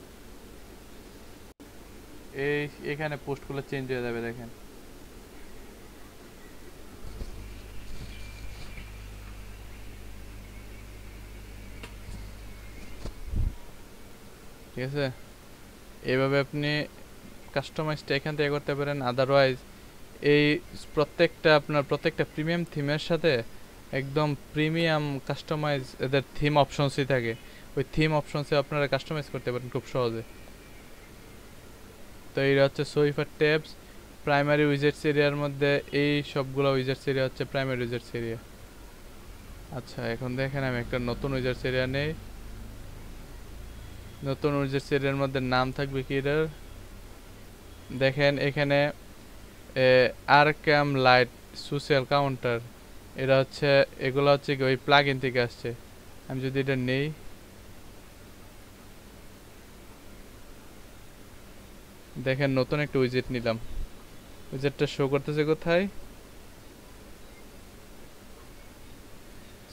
এখানে পোস্টগুলো চেঞ্জ হয়ে যাবে, দেখেন। ঠিক আছে, এইভাবে আপনি কাস্টমাইজটা এখান থেকে করতে পারেন। আদারওয়াইজ এই প্রত্যেকটা প্রিমিয়াম থিমের সাথে একদম প্রিমিয়াম কাস্টমাইজ এদের থিম অপশনসই থাকে। ওই থিম অপশনসে আপনারা কাস্টমাইজ করতে পারেন খুব সহজে। তো এইটা হচ্ছে সোইফার ট্যাবস। প্রাইমারি উইজেটস এরিয়ার মধ্যে এই সবগুলো উইজেটস এরিয়া হচ্ছে প্রাইমারি উইজেটস এরিয়া। আচ্ছা, এখন দেখেন আমি একটা নতুন উইজেটস এরিয়া নেই। নতুন উইজেটস এরিয়ার মধ্যে নাম থাকবে কি এটার, দেখেন এখানে আরকাম লাইট সোশ্যাল কাউন্টার, এটা হচ্ছে এগুলো হচ্ছে কি ওই প্লাগইন থেকে আসছে। আমি যদি এটা নেই, দেখেন নতুন একটা উইজেট নিলাম। উইজেটটা শো করতেছে কোথায়?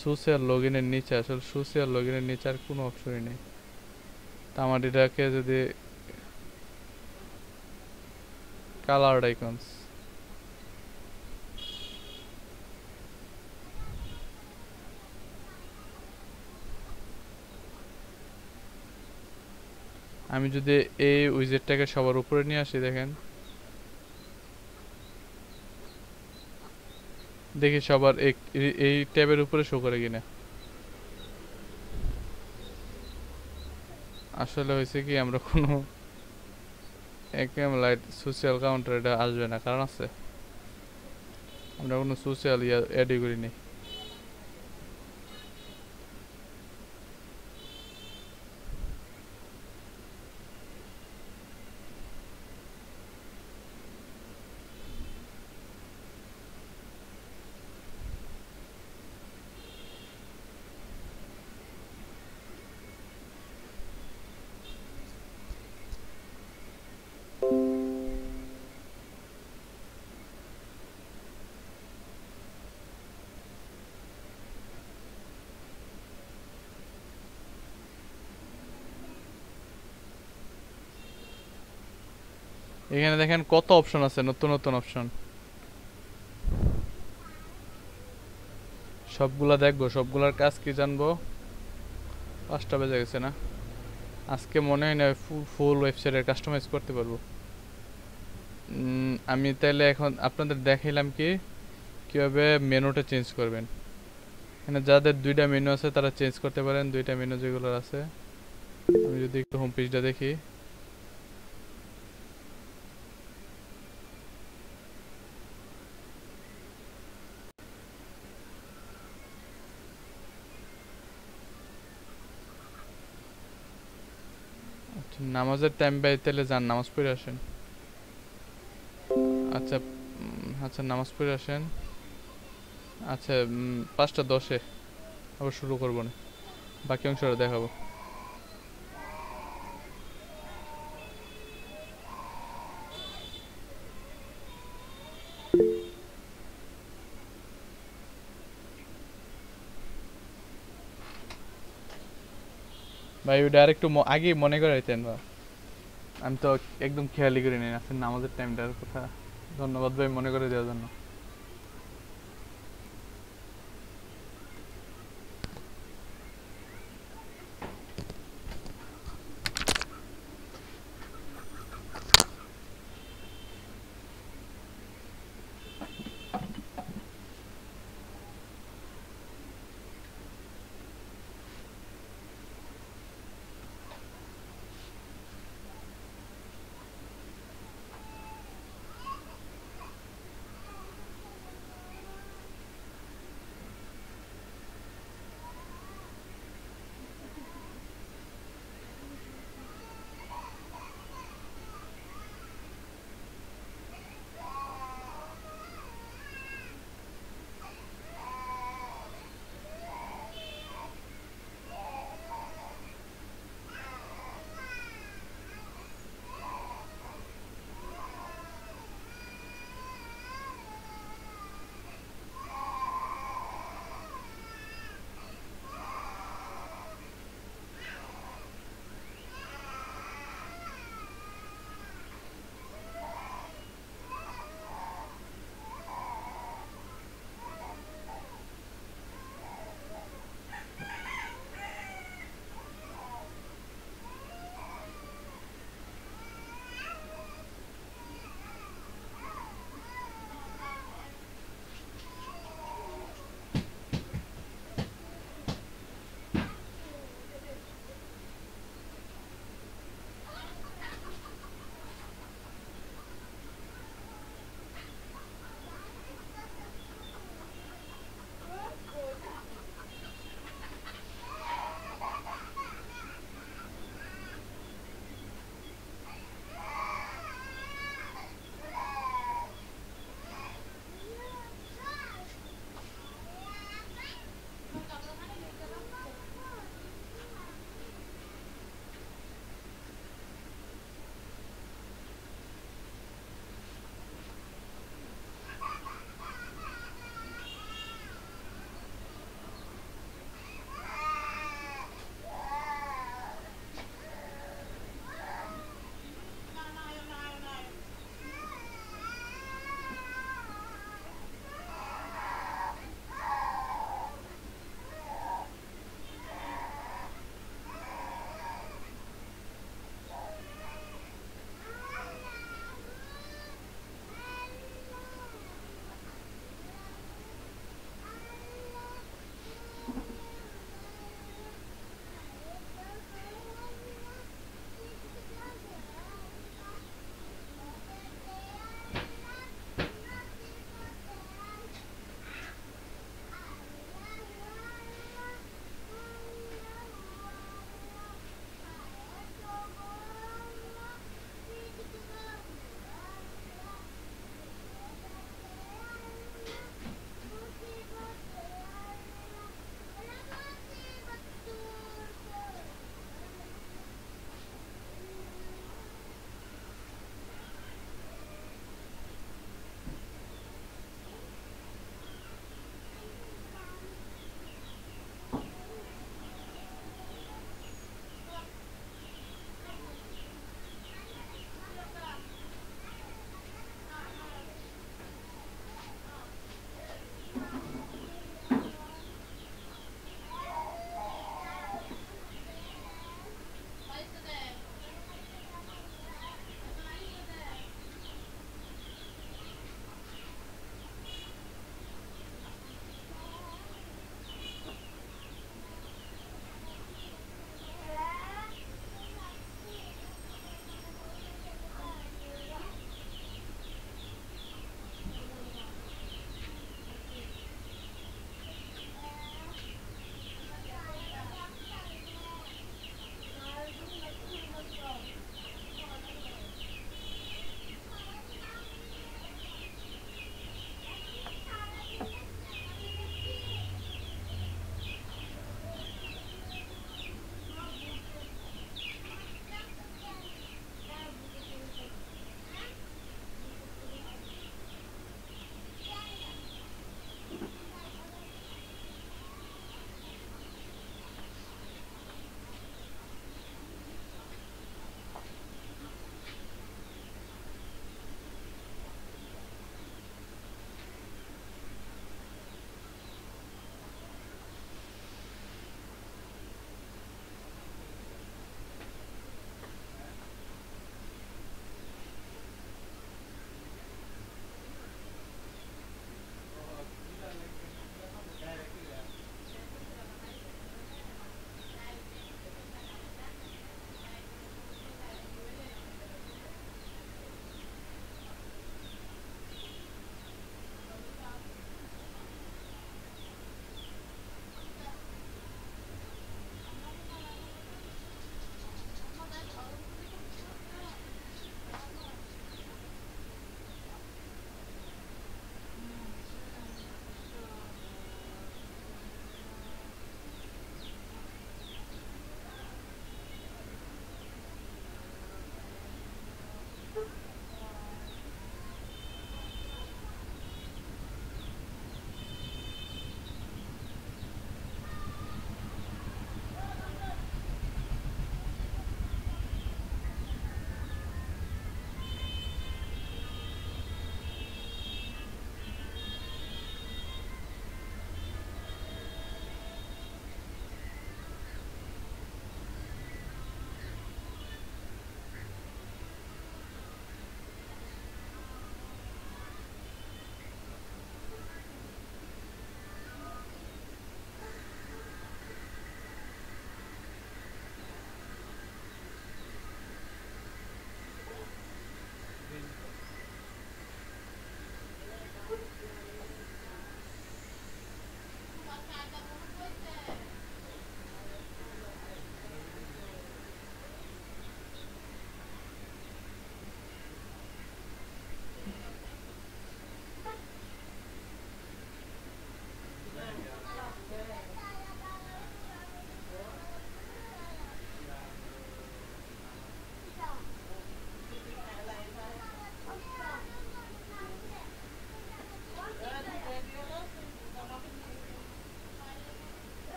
সোশ্যাল লগইনের নিচে। আসলে সোশ্যাল লগইনের নিচে আর কোনো অপশনই নেই। তা আমার এটাকে যদি কালার্ড আইকনস, আমি যদি এই উইজেটটাকে সবার উপরে নিয়ে আসি, দেখেন দেখি সবার এই ট্যাবের উপরে শো করে কিনা। আসলে হয়েছে কি আমরা কোনো একম লাইট সোশ্যাল কাউন্টার এটা আসবে না, কারণ আছে আমরা কোনো সোশ্যাল অ্যাডই করিনি। এখানে দেখেন কত অপশন আছে, নতুন নতুন অপশন। সবগুলা দেখবো, সবগুলার কাজ কি জানবো। 5টা বেজে গেছে না? আজকে মনে হয় না ফুল ওয়েবসাইটের কাস্টমাইজ করতে পারবো। আমি তাহলে এখন আপনাদের দেখাইলাম কি কিভাবে মেনুটা চেঞ্জ করবেন। এখানে যাদের 2টা মেনু আছে তারা চেঞ্জ করতে পারেন, 2টা মেনু যেগুলো আছে। আমি যদি একটু হোম পেজটা দেখি, নামাজের টাইম বাই তাহলে যান নামাজ পড়ে আসেন। আচ্ছা আচ্ছা নামাজ পড়ে আসেন। আচ্ছা 5টা 10-এ আবার শুরু করবো না, বাকি অংশটা দেখাবো। ভাই ওটা আরেকটু আগে মনে করাইতেন বা, আমি তো একদম খেয়ালই করি নি আজকে নামাজের টাইমটার কথা। ধন্যবাদ ভাই মনে করে দেওয়ার জন্য।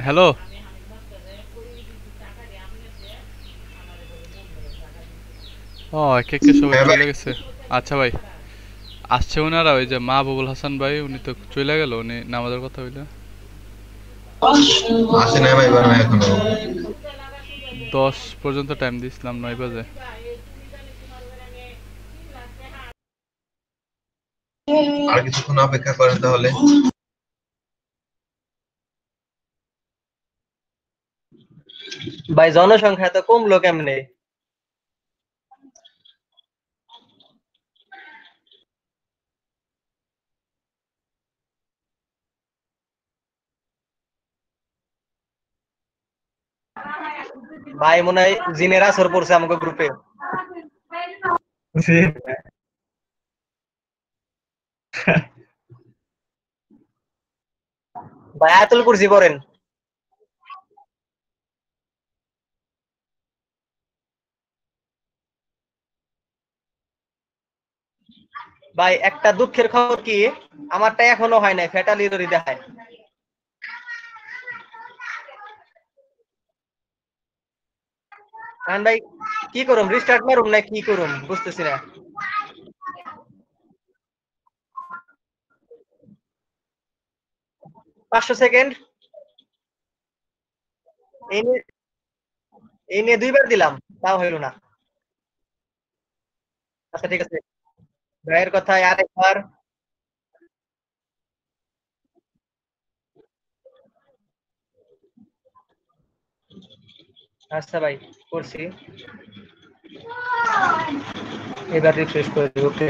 হ্যালো। ও একে একে সবাই চলে গেছে। আচ্ছা ভাই, আসছে ওনারা, ওই যে মাহবুবুল হাসান ভাই, উনি তো চলে গেল, উনি নামাজের কথা হইলো। আসে নাই ভাই, এবার এখনো 10 পর্যন্ত টাইম দিছিলাম, 9 বাজে। আর কিছুক্ষণ অপেক্ষা করেন তাহলে। ভাই জনসংখ্যা তো কমলো কেমনে? ভাই মনে হয় জিনের আসর পড়ছে আমাকে গ্রুপে। ভাই আয়াতুল কুরসি পড়েন। ভাই একটা দুঃখের খবর কি, আমারটা এখনো হয় নাই, ফ্যাটালি দড়ি দেখায়। কারণ ভাই কি করুম, রিস্টার্ট মারুম না কি করুম বুঝতেছি না। 500 সেকেন্ড এই নিয়ে 2বার দিলাম, তাও হইল না। আচ্ছা ঠিক আছে, ভাইয়ের কথায় আরেকবার। আচ্ছা ভাই করছি, এবার রিফ্রেশ করে দিই। ওকে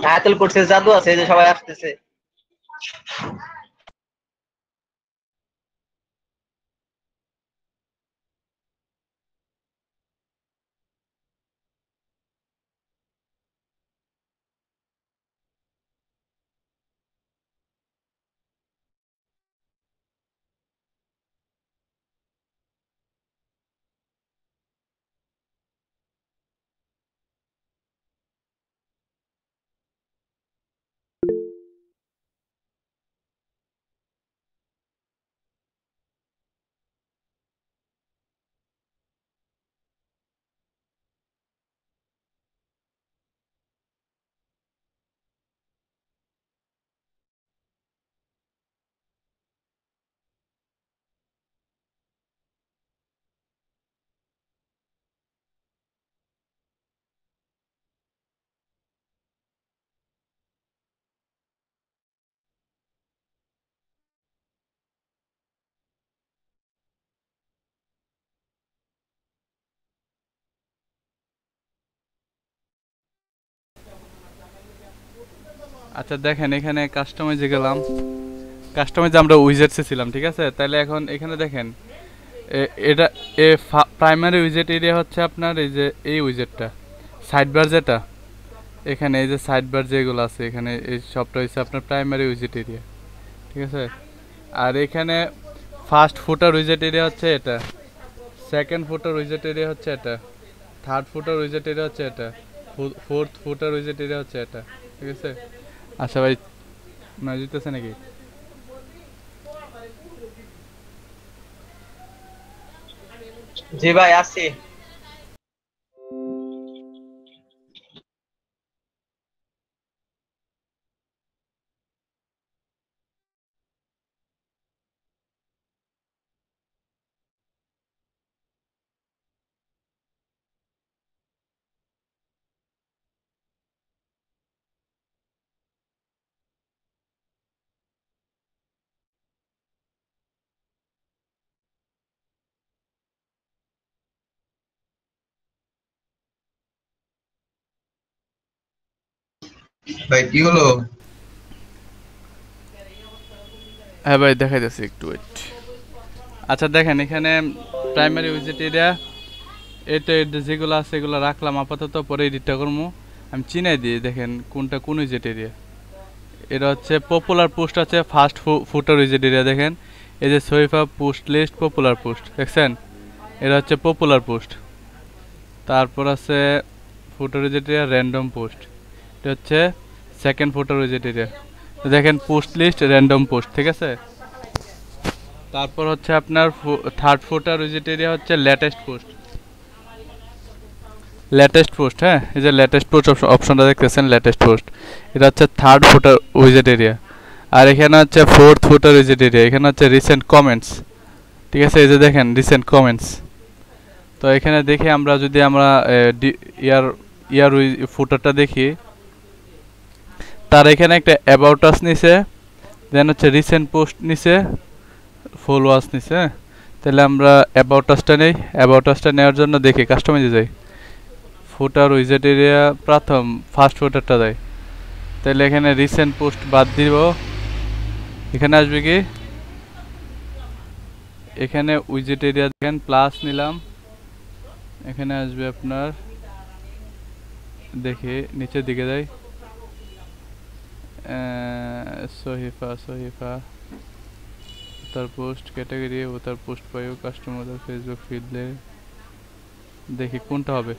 আয়াতুল কুরসির জাদু আছে, এই যে সবাই আসতেছে। আচ্ছা দেখেন, এখানে কাস্টমাইজে গেলাম, কাস্টমাইজে আমরা উইজেটসে ছিলাম, ঠিক আছে। তাহলে এখন এখানে দেখেন, এটা প্রাইমারি উইজেট এরিয়া হচ্ছে আপনার এই যে এই উইজেটটা, সাইড বার যেটা এখানে, এই যে সাইড বার যেগুলো আছে এখানে, এই সবটা হচ্ছে আপনার প্রাইমারি উইজেট এরিয়া, ঠিক আছে। আর এখানে ফার্স্ট ফুটার উইজেট এরিয়া হচ্ছে এটা, সেকেন্ড ফুটার উইজেট এরিয়া হচ্ছে এটা, থার্ড ফুটার উইজেট এরিয়া হচ্ছে এটা, ফোর্থ ফুটার উইজেট এরিয়া হচ্ছে এটা, ঠিক আছে। আচ্ছা ভাই, না জিতেছে নাকি? জি ভাই আছি। ভাই কি হলো? হ্যাঁ ভাই দেখাই যাচ্ছে একটু ওয়েট। আচ্ছা দেখেন এখানে প্রাইমারি উইজেট এরিয়া এটা যেগুলো আছে এগুলো রাখলাম আপাতত, পরে এডিটটা করবো। আমি চিনাই দিই, দেখেন কোনটা কোন উইজেট এরিয়া। এটা হচ্ছে পপুলার পোস্ট আছে, ফার্স্ট ফুটার উইজেট এরিয়া। দেখেন এই যে সোইফা পোস্ট লিস্ট পপুলার পোস্ট দেখছেন, এটা হচ্ছে পপুলার পোস্ট। তারপর আছে ফুটার উইজেট এরিয়া র্যান্ডম পোস্ট, এটা হচ্ছে সেকেন্ড ফুটার উইজেট এরিয়া। দেখেন পোস্ট লিস্ট র্যান্ডম পোস্ট, ঠিক আছে। তারপর হচ্ছে আপনার থার্ড ফুটার উইজেট এরিয়া হচ্ছে লেটেস্ট পোস্ট। লেটেস্ট পোস্ট, হ্যাঁ এই যে লেটেস্ট পোস্ট অপশনটা দেখতেছেন, লেটেস্ট পোস্ট এটা হচ্ছে থার্ড ফুটার উইজেট এরিয়া। আর এখানে হচ্ছে ফোর্থ ফুটার উইজেট এরিয়া, এখানে হচ্ছে রিসেন্ট কমেন্টস, ঠিক আছে। এই যে দেখেন রিসেন্ট কমেন্টস। তো এখানে দেখি আমরা যদি আমরা ইয়ার ফুটারটা দেখি, তার এখানে একটা অ্যাবাউট আস নিছে, দেন হচ্ছে রিসেন্ট পোস্ট নিছে, ফলোয়ার্স নিছে। তাহলে আমরা অ্যাবাউট আসটা নেই, অ্যাবাউট আসটা নেওয়ার জন্য দেখি কাস্টমাইজে যাই, ফুটার উইজেট এরিয়া প্রথম ফার্স্ট ফুটারটা দেয়। তাহলে এখানে রিসেন্ট পোস্ট বাদ দিব, এখানে আসবে কি, এখানে উইজেট এরিয়া দেখেন প্লাস নিলাম, এখানে আসবে আপনার, দেখি নিচের দিকে যাই, সহিফা তার পোস্ট ক্যাটাগরি ও তার পোস্ট পাইও কাস্টমার ফেসবুক ফিডলে, দেখি কোনটা হবে।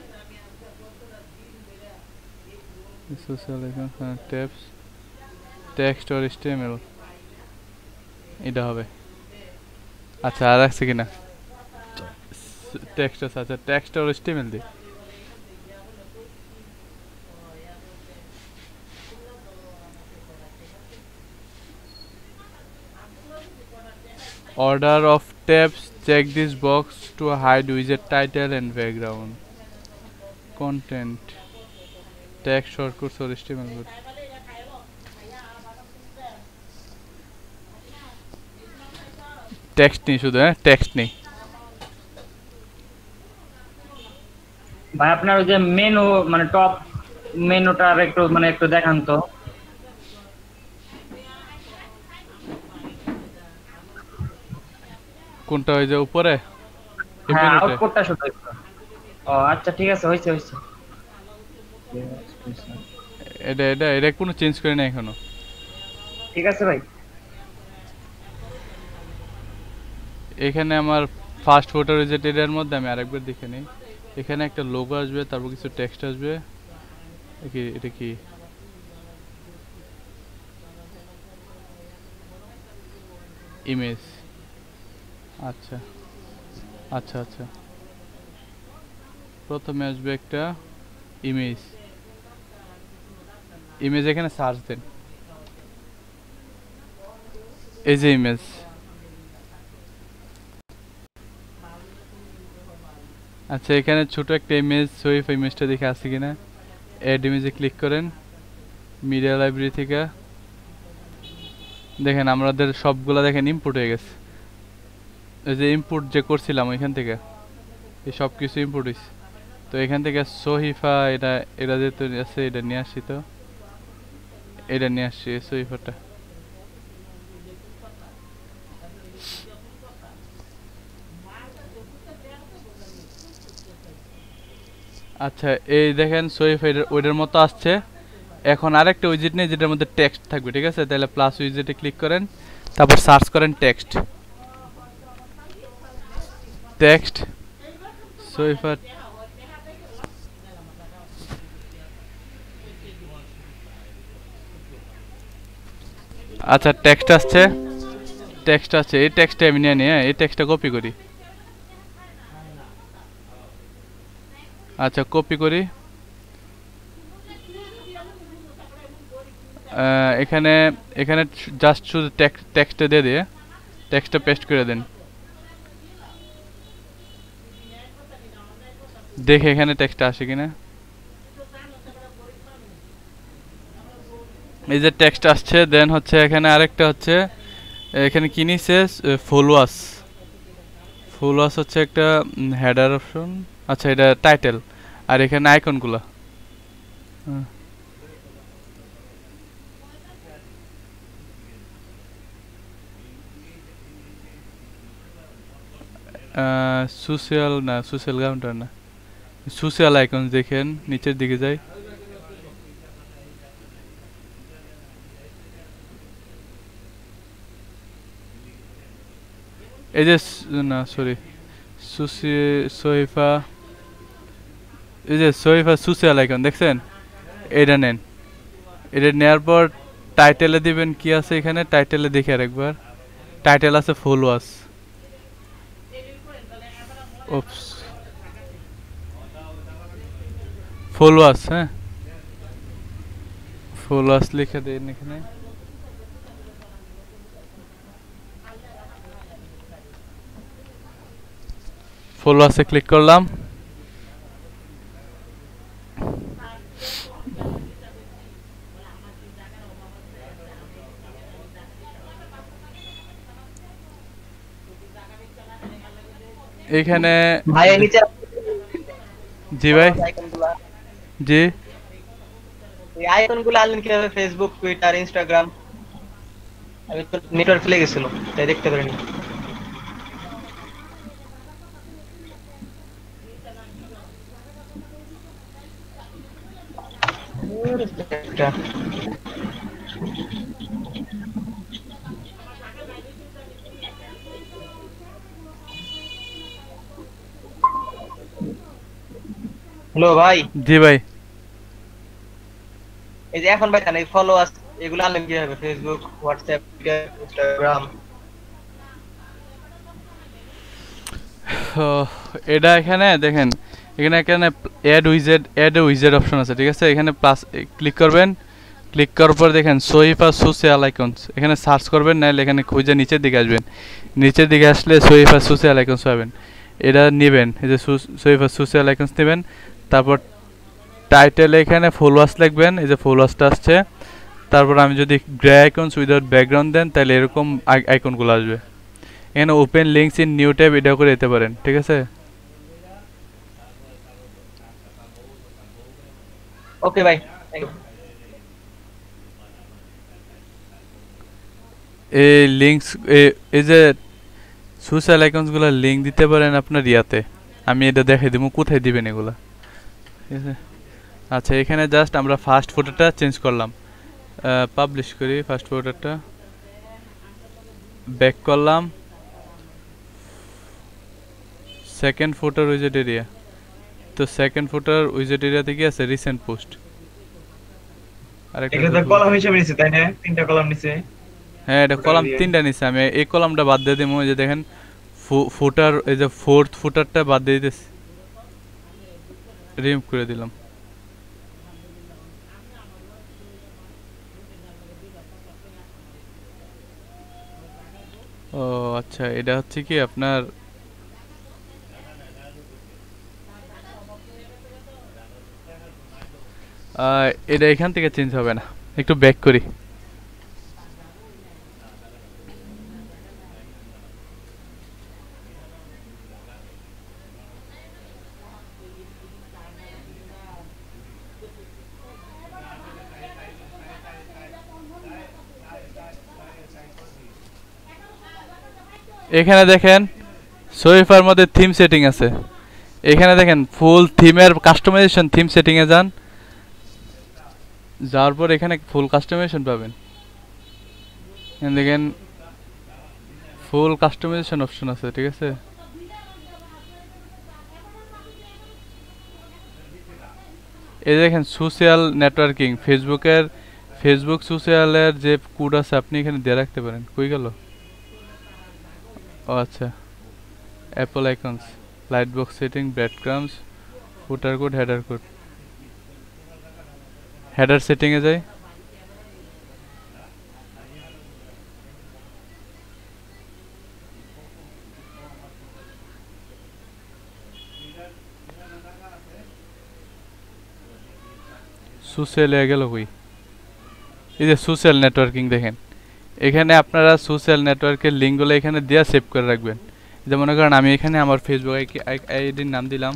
Social tabs text or HTML, এটা হবে। আচ্ছা আর আছে কিনা টেক্সট আছে, আচ্ছা টেক্সট অর HTML দিই। Order of tabs, check this box to hide widget title and background. Content, text shortcuts or HTML code. Text নেই শুধু, হ্যাঁ টেক্সট নেই। ভাই আপনার ওই যে মেনু মানে টপ মেনুটার একটু মানে একটু দেখান তো। কোনটা ওই যে উপরে হ্যাঁ আউটপুটটা শুধু একটু। ও আচ্ছা ঠিক আছে, হইছে। এটা কোনো চেঞ্জ করে না এখনো। ঠিক আছে ভাই। এখানে আমার ফার্স্ট ফুটার উইজেট এরিয়ার মধ্যে আমি আরেকবার দেখে নিই, এখানে একটা লোগো আসবে, তারপর কিছু টেক্সট আসবে। এটা কি ইমেজ, আচ্ছা আচ্ছা আচ্ছা, প্রথমে আসবে একটা ইমেজ, এখানে সার্চ দেন, এই যে ইমেজ। আচ্ছা এখানে ছোট একটা ইমেজ, সোইফ ইমেজটা দেখে আছে কিনা, অ্যাড ইমেজে ক্লিক করেন, মিডিয়া লাইব্রেরি থেকে দেখেন আমাদের সবগুলা দেখেন ইম্পোর্ট হয়ে গেছে। এই যে ইম্পোর্ট যে করছিলাম ওইখান থেকে এই সব কিছু ইম্পোর্ট হয়েছে। তো এখান থেকে সহিফা এটা যেহেতু আছে এটা নিয়ে আসছি, তো এটা নিয়ে আসছি সহিফাটা। আচ্ছা এই দেখেন সহিফা ওইটার মতো আসছে। এখন আরেকটা উইজেট নেই যেটার মধ্যে টেক্সট থাকবে, ঠিক আছে। তাহলে প্লাস উইজেটে ক্লিক করেন, তারপর সার্চ করেন টেক্সট, সহিফা। আচ্ছা টেক্সট আসছে, এই টেক্সটটা আমি নিয়ে নিই, এই টেক্সটটা কপি করি, আচ্ছা কপি করি এখানে এখানে জাস্ট শুধু টেক্সটে দিয়ে দিয়ে টেক্সটটা পেস্ট করে দেন দেখে এখানে টেক্সটটা আসে কিনা এই যে টেক্সট আসছে দেন হচ্ছে এখানে আরেকটা হচ্ছে এখানে কি নিছে ফুলওয়াস হচ্ছে একটা হেডার অপশন আচ্ছা এটা টাইটেল আর এখানে আইকনগুলো সোশ্যাল কাউন্টার না সোশ্যাল আইকন দেখেন নিচের দিকে যাই এই যে না সরি সোহিফা এই যে সোহিফা সোশ্যাল আইকন দেখছেন এটা নেন এটা নেওয়ার পর টাইটেলে দিবেন কি আছে এখানে টাইটেলে দেখে আরেকবার টাইটেল আছে ফুলওয়াস ওপস ফুলওয়াস হ্যাঁ ফুলওয়াস লিখে দেন এখানে ফুলওয়াসে ক্লিক করলাম এখানে ভাই নিচে জি ভাই আইকনগুলো জি এই আইকনগুলো আনলেন কিভাবে ফেসবুক টুইটার ইনস্টাগ্রাম আমি তো নেটওয়ার্ক ফেলে গেছিল তাই দেখতে পারিনি হ্যালো ভাই জি ভাই এই যে এখন ভাই এই ফলো আস এগুলো আনলেন কিভাবে ফেসবুক হোয়াটসঅ্যাপ টুইটার ইনস্টাগ্রাম এটা এখানে দেখেন এখানে অ্যাড উইজেট অপশন আছে ঠিক আছে এখানে প্লাস ক্লিক করবেন ক্লিক করার পর দেখেন সোহিফা সোশ্যাল আইকনস এখানে সার্চ করবেন নাহলে এখানে খুঁজে নিচের দিকে আসবেন নিচের দিকে আসলে সোহিফা সোশ্যাল আইকনস পাবেন এটা নেবেন এই যে সোহিফা সোশ্যাল আইকনস নেবেন তারপর টাইটেলে এখানে ফুলওয়াস লিখবেন এই যে ফুলওয়াসটা আসছে তারপর আমি যদি গ্রে আইকনস উইদাউট ব্যাকগ্রাউন্ড দেন তাহলে এরকম আইকনগুলো আসবে এখানে open links in new tab এটা করে দিতে পারেন ঠিক আছে ওকে ভাই থ্যাংক ইউ এই লিঙ্কস এই যে সোশ্যাল আইকনসগুলো লিংক দিতে পারেন আপনার ইয়াতে আমি এটা দেখাই দেবো কোথায় দিবেন এগুলা ঠিক আছে আচ্ছা এখানে জাস্ট আমরা ফার্স্ট ফটোটা চেঞ্জ করলাম পাবলিশ করি ফার্স্ট ফটোটা ব্যাক করলাম সেকেন্ড ফটোর উইজেট এরিয়া তো সেকেন্ড ফটোর উইজেট এরিয়াতে কি আছে রিসেন্ট পোস্ট এগুলো তো কলাম হিসেবে নিছে তাই না তিনটা কলাম নিছে হ্যাঁ এটা কলাম তিনটা নিছে আমি এই কলামটা বাদ দিয়ে দিমু এই যে দেখেন ফুটার এই যে ফোর্থ ফুটারটা বাদ দিয়ে দিতেছি রিমুভ করে দিলাম ও আচ্ছা এটা হচ্ছে কি আপনার এটা এখান থেকে চেঞ্জ হবে না একটু ব্যাক করি এখানে দেখেন সোহিফার মধ্যে থিম সেটিং আছে এখানে দেখেন ফুল থিমের কাস্টমাইজেশন থিম সেটিং এ যান যাওয়ার পর এখানে ফুল কাস্টমাইজেশন পাবেন এখানে দেখেন ফুল কাস্টমাইজেশন অপশন আছে ঠিক আছে এই দেখেন সোশ্যাল নেটওয়ার্কিং ফেসবুক সোশ্যালের যে কোড আছে আপনি এখানে দিয়ে রাখতে পারেন কই গেল ও আচ্ছা Apple icons light box setting bread crumbs footer code header code header setting এ যাই সোশ্যাল গেল কই এই যে সোশ্যাল নেটওয়ার্কিং দেখেন এখানে আপনারা সোশ্যাল নেটওয়ার্কের লিঙ্কগুলো এখানে দিয়ে সেভ করে রাখবেন যেমন মনে করেন আমি এখানে আমার ফেসবুক আইডির নাম দিলাম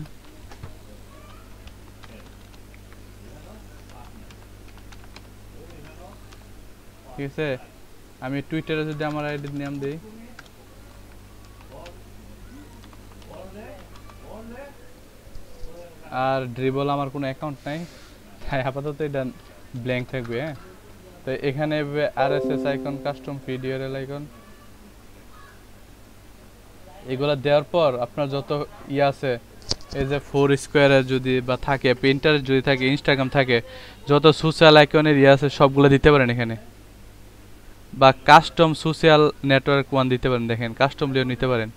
ঠিক আছে আমি টুইটারে যদি আমার আইডির নাম দেই আর ড্রিবল আমার কোনো অ্যাকাউন্ট নাই তাই আপাতত এটা ব্ল্যাঙ্ক থাকবে হ্যাঁ তো এখানে RSS icon custom feed URL icon এগুলা দেওয়ার পর আপনার যত আছে এই যে ফোর স্কোয়ারের যদি বা থাকে প্রিন্টার যদি থাকে ইনস্টাগ্রাম থাকে যত সোশ্যাল আইকনের আছে সবগুলো দিতে পারেন এখানে বা কাস্টম সোশ্যাল নেটওয়ার্ক ওয়ান দিতে পারেন দেখেন কাস্টম লিও নিতে পারেন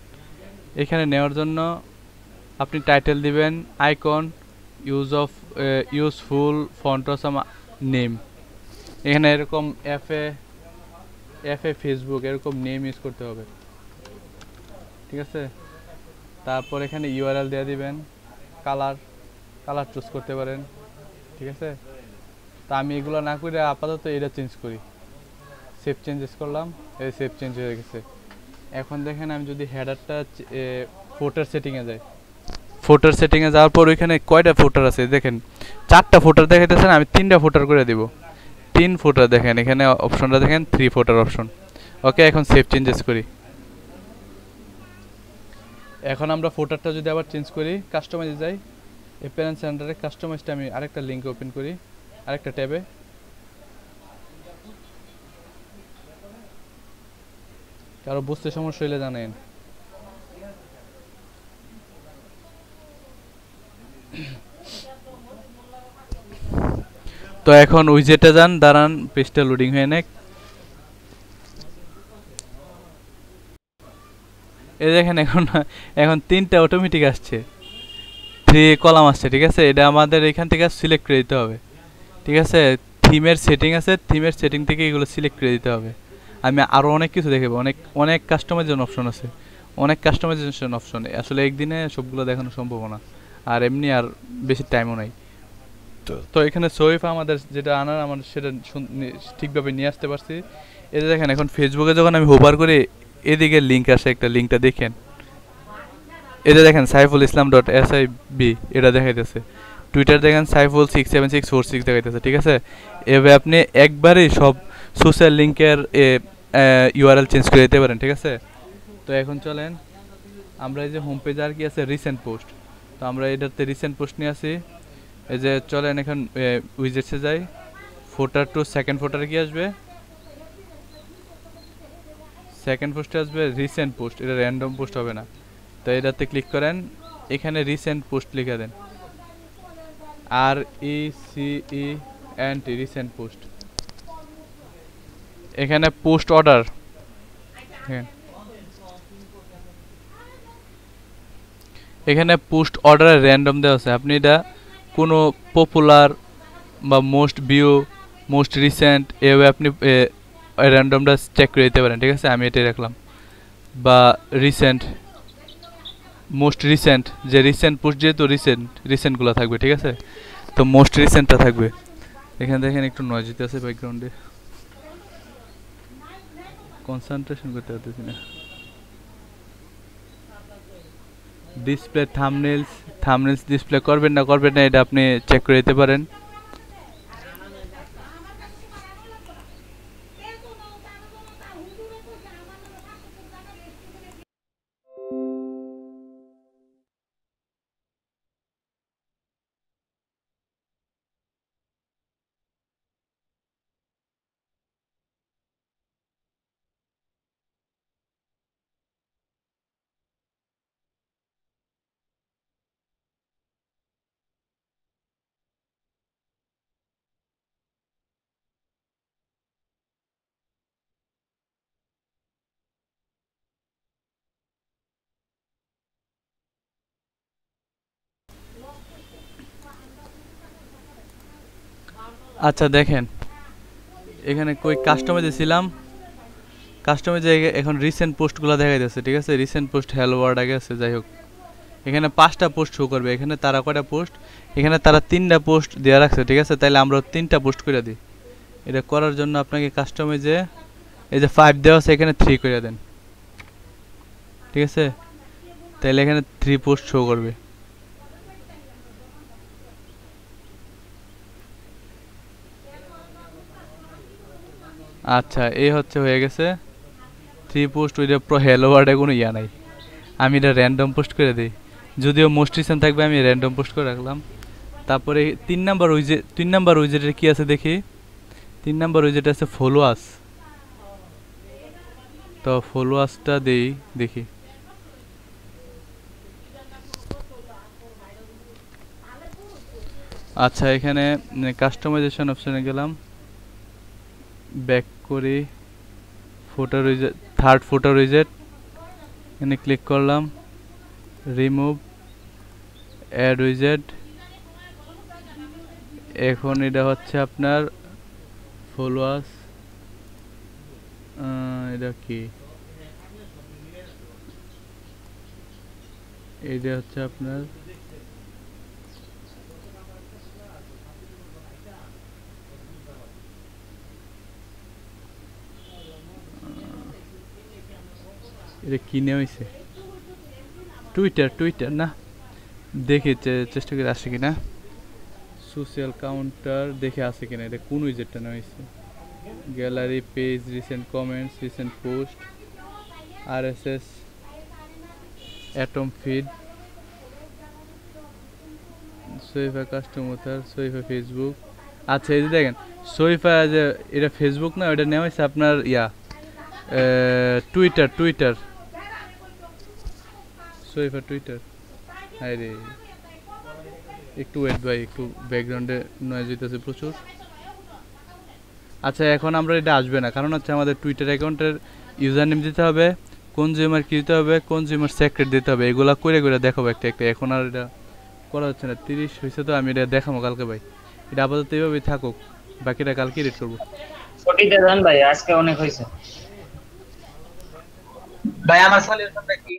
এখানে নেওয়ার জন্য আপনি টাইটেল দিবেন icon useful font or some name এখানে এরকম এফএ ফেসবুক এরকম নেম ইউজ করতে হবে ঠিক আছে তারপর এখানে ইউআরএল দিয়ে দিবেন কালার চুজ করতে পারেন ঠিক আছে তা আমি এগুলো না করে আপাতত এটা চেঞ্জ করি সেভ চেঞ্জেস করলাম এই সেভ চেঞ্জ হয়ে গেছে এখন দেখেন আমি যদি হেডারটা ফোটার সেটিংয়ে যাই ফোটার সেটিংয়ে যাওয়ার পর ওইখানে কয়টা ফোটার আছে দেখেন 4টা ফোটার দেখাইতেছে না আমি 3টা ফোটার করে দিব 3 ফোটার দেখেন এখানে অপশনটা দেখেন 3 ফোটার অপশন ওকে এখন সেভ চেঞ্জেস করি এখন আমরা ফোটারটা যদি আবার চেঞ্জ করি কাস্টমাইজে যাই অ্যাপিয়ারেন্স সেন্টারে কাস্টমাইজটা আমি আরেকটা লিংক ওপেন করি আরেকটা ট্যাবে কারো বুঝতে সমস্যা হলে জানেন তো এখন উইজেটে যান দাঁড়ান পেজটা লোডিং হয়ে নেক এই দেখেন এখন 3টা অটোমেটিক আসছে 3 কলাম আসছে ঠিক আছে এটা আমাদের এখান থেকে সিলেক্ট করে দিতে হবে ঠিক আছে থিমের সেটিং আছে থিমের সেটিং থেকে এগুলো সিলেক্ট করে দিতে হবে আমি আরো অনেক কিছু দেখাবো অনেক কাস্টমাইজেশন অপশন আছে অনেক কাস্টমাইজেশন অপশন আসলে একদিনে সবগুলো দেখানো সম্ভব না আর এমনি আর বেশি টাইমও নাই তো এখানে সোয়েফ আমাদের যেটা আনার আমরা সেটা ঠিকভাবে নিয়ে আসতে পারছি এই যে দেখেন এখন ফেসবুকে যখন আমি হোভার করি এদিকে লিংক আসে একটা লিংকটা দেখেন এটা দেখেন saiful-islam.sib এটা দেখাইতেছে টুইটার দেখেন saiful67646 দেখাইতেছে ঠিক আছে এভাবে আপনি একবারে সব সোশ্যাল লিংকের ইউআরএল চেঞ্জ করে দিতে পারেন ঠিক আছে তো এখন চলেন আমরা এই যে হোম পেজ আর কি আছে রিসেন্ট পোস্ট তো আমরা এটাতে রিসেন্ট পোস্ট নিয়ে আসি এই যে চলেন এখন উইজেটসে যাই ফোটার টু সেকেন্ড ফোটারে কি আসবে সেকেন্ড পোস্টে আসবে রিসেন্ট পোস্ট এটা র্যান্ডম পোস্ট হবে না তো এটাতে ক্লিক করেন এখানে রিসেন্ট পোস্ট লিখে দেন RECENT রিসেন্ট পোস্ট এখানে পোস্ট অর্ডার এখানে পোস্ট অর্ডারে র্যান্ডম দেওয়া আছে আপনি এটা কোনো পপুলার বা মোস্ট ভিউ মোস্ট রিসেন্ট এভাবে আপনি র্যান্ডমটা চেক করে দিতে পারেন ঠিক আছে আমি এটাই রাখলাম বা রিসেন্ট মোস্ট রিসেন্ট যে রিসেন্ট পোস্ট যেহেতু রিসেন্টগুলো থাকবে ঠিক আছে তো মোস্ট রিসেন্টটা থাকবে এখানে দেখেন একটু নয়েজ আছে ব্যাকগ্রাউন্ডে কনসেন্ট্রেশন করতে পারতেছি না ডিসপ্লে থাম্বনেলস ডিসপ্লে করবেন না এটা আপনি চেক করে দিতে পারেন আচ্ছা দেখেন এখানে কই কাস্টমাইজে ছিলাম, কাস্টমাইজে এখন রিসেন্ট পোস্টগুলো দেখা যাচ্ছে, ঠিক আছে? রিসেন্ট পোস্ট হ্যালো ওয়ার্ড আগে আছে, যাই হোক এখানে 5টা পোস্ট শো করবে। এখানে তারা কয়টা পোস্ট, এখানে তারা 3টা পোস্ট দেওয়া রাখছে, ঠিক আছে? তাইলে আমরা 3টা পোস্ট করে দিই। এটা করার জন্য আপনাকে কাস্টমাইজে এই যে 5 দেওয়া আছে এখানে 3 করে দেন, ঠিক আছে? তাইলে এখানে 3 পোস্ট শো করবে। আচ্ছা এই হচ্ছে হয়ে গেছে 3 পোস্ট। ওইটা পুরো হ্যালো ওয়ার্ডে কোনো ইয়া নাই, আমি এটা র্যান্ডম পোস্ট করে দিই। যদিও মোস্ট রিসেন্ট থাকবে আমি র্যান্ডম পোস্ট করে রাখলাম। তারপরে 3 নাম্বার উইজেটের কি আছে দেখি। 3 নাম্বার উইজেট আছে ফলোয়ার্স, তো ফলোয়ার্সটা দেই দেখি। আচ্ছা এখানে কাস্টমাইজেশন অপশনে গেলাম, ব্যাক করি, ফুটার উইজেট, থার্ড ফুটার উইজেট এখানে ক্লিক করলাম, রিমুভ, অ্যাড উইজেট। এখন এটা হচ্ছে আপনার ফলোয়ার্স, এটা কি, এটা হচ্ছে আপনার এটা কিনে হয়েছে টুইটার না, দেখি চেষ্টা করে আসে কিনা। সোশ্যাল কাউন্টার দেখে আসে কিনা, এটা কোন উইজেটটা না হয়েছে। Gallery, page, recent comments, recent post, RSS, atom feed, সোইফা কাস্টমার, সোইফা ফেসবুক। আচ্ছা এই যে দেখেন সোইফা, যে এটা ফেসবুক না, ওটা নেওয়া হয়েছে আপনার ইয়া টুইটার সোইফা টুইটার। হ্যাঁ রে একটু ওয়েট ভাই, একটু ব্যাকগ্রাউন্ডে নয়েজ হইতেছে প্রচুর। আচ্ছা এখন আমরা এটা আসবে না, কারণ হচ্ছে আমাদের টুইটার অ্যাকাউন্টের ইউজার নেম দিতে হবে, কনজিউমার কি দিতে হবে, কনজিউমার সিক্রেট দিতে হবে, এগুলা করে দেখাবো একটা একটা। এখন আর এটা করা হচ্ছে না, 30 হয়েছে তো আমি এটা দেখাবো কালকে ভাই। এটা আপাতত এইভাবেই থাকুক, বাকিটা কালকে এডিট করবো। ছুটিতে যান ভাই, আজকে অনেক হয়েছে। ভাই আমার সলিউশনটা কি?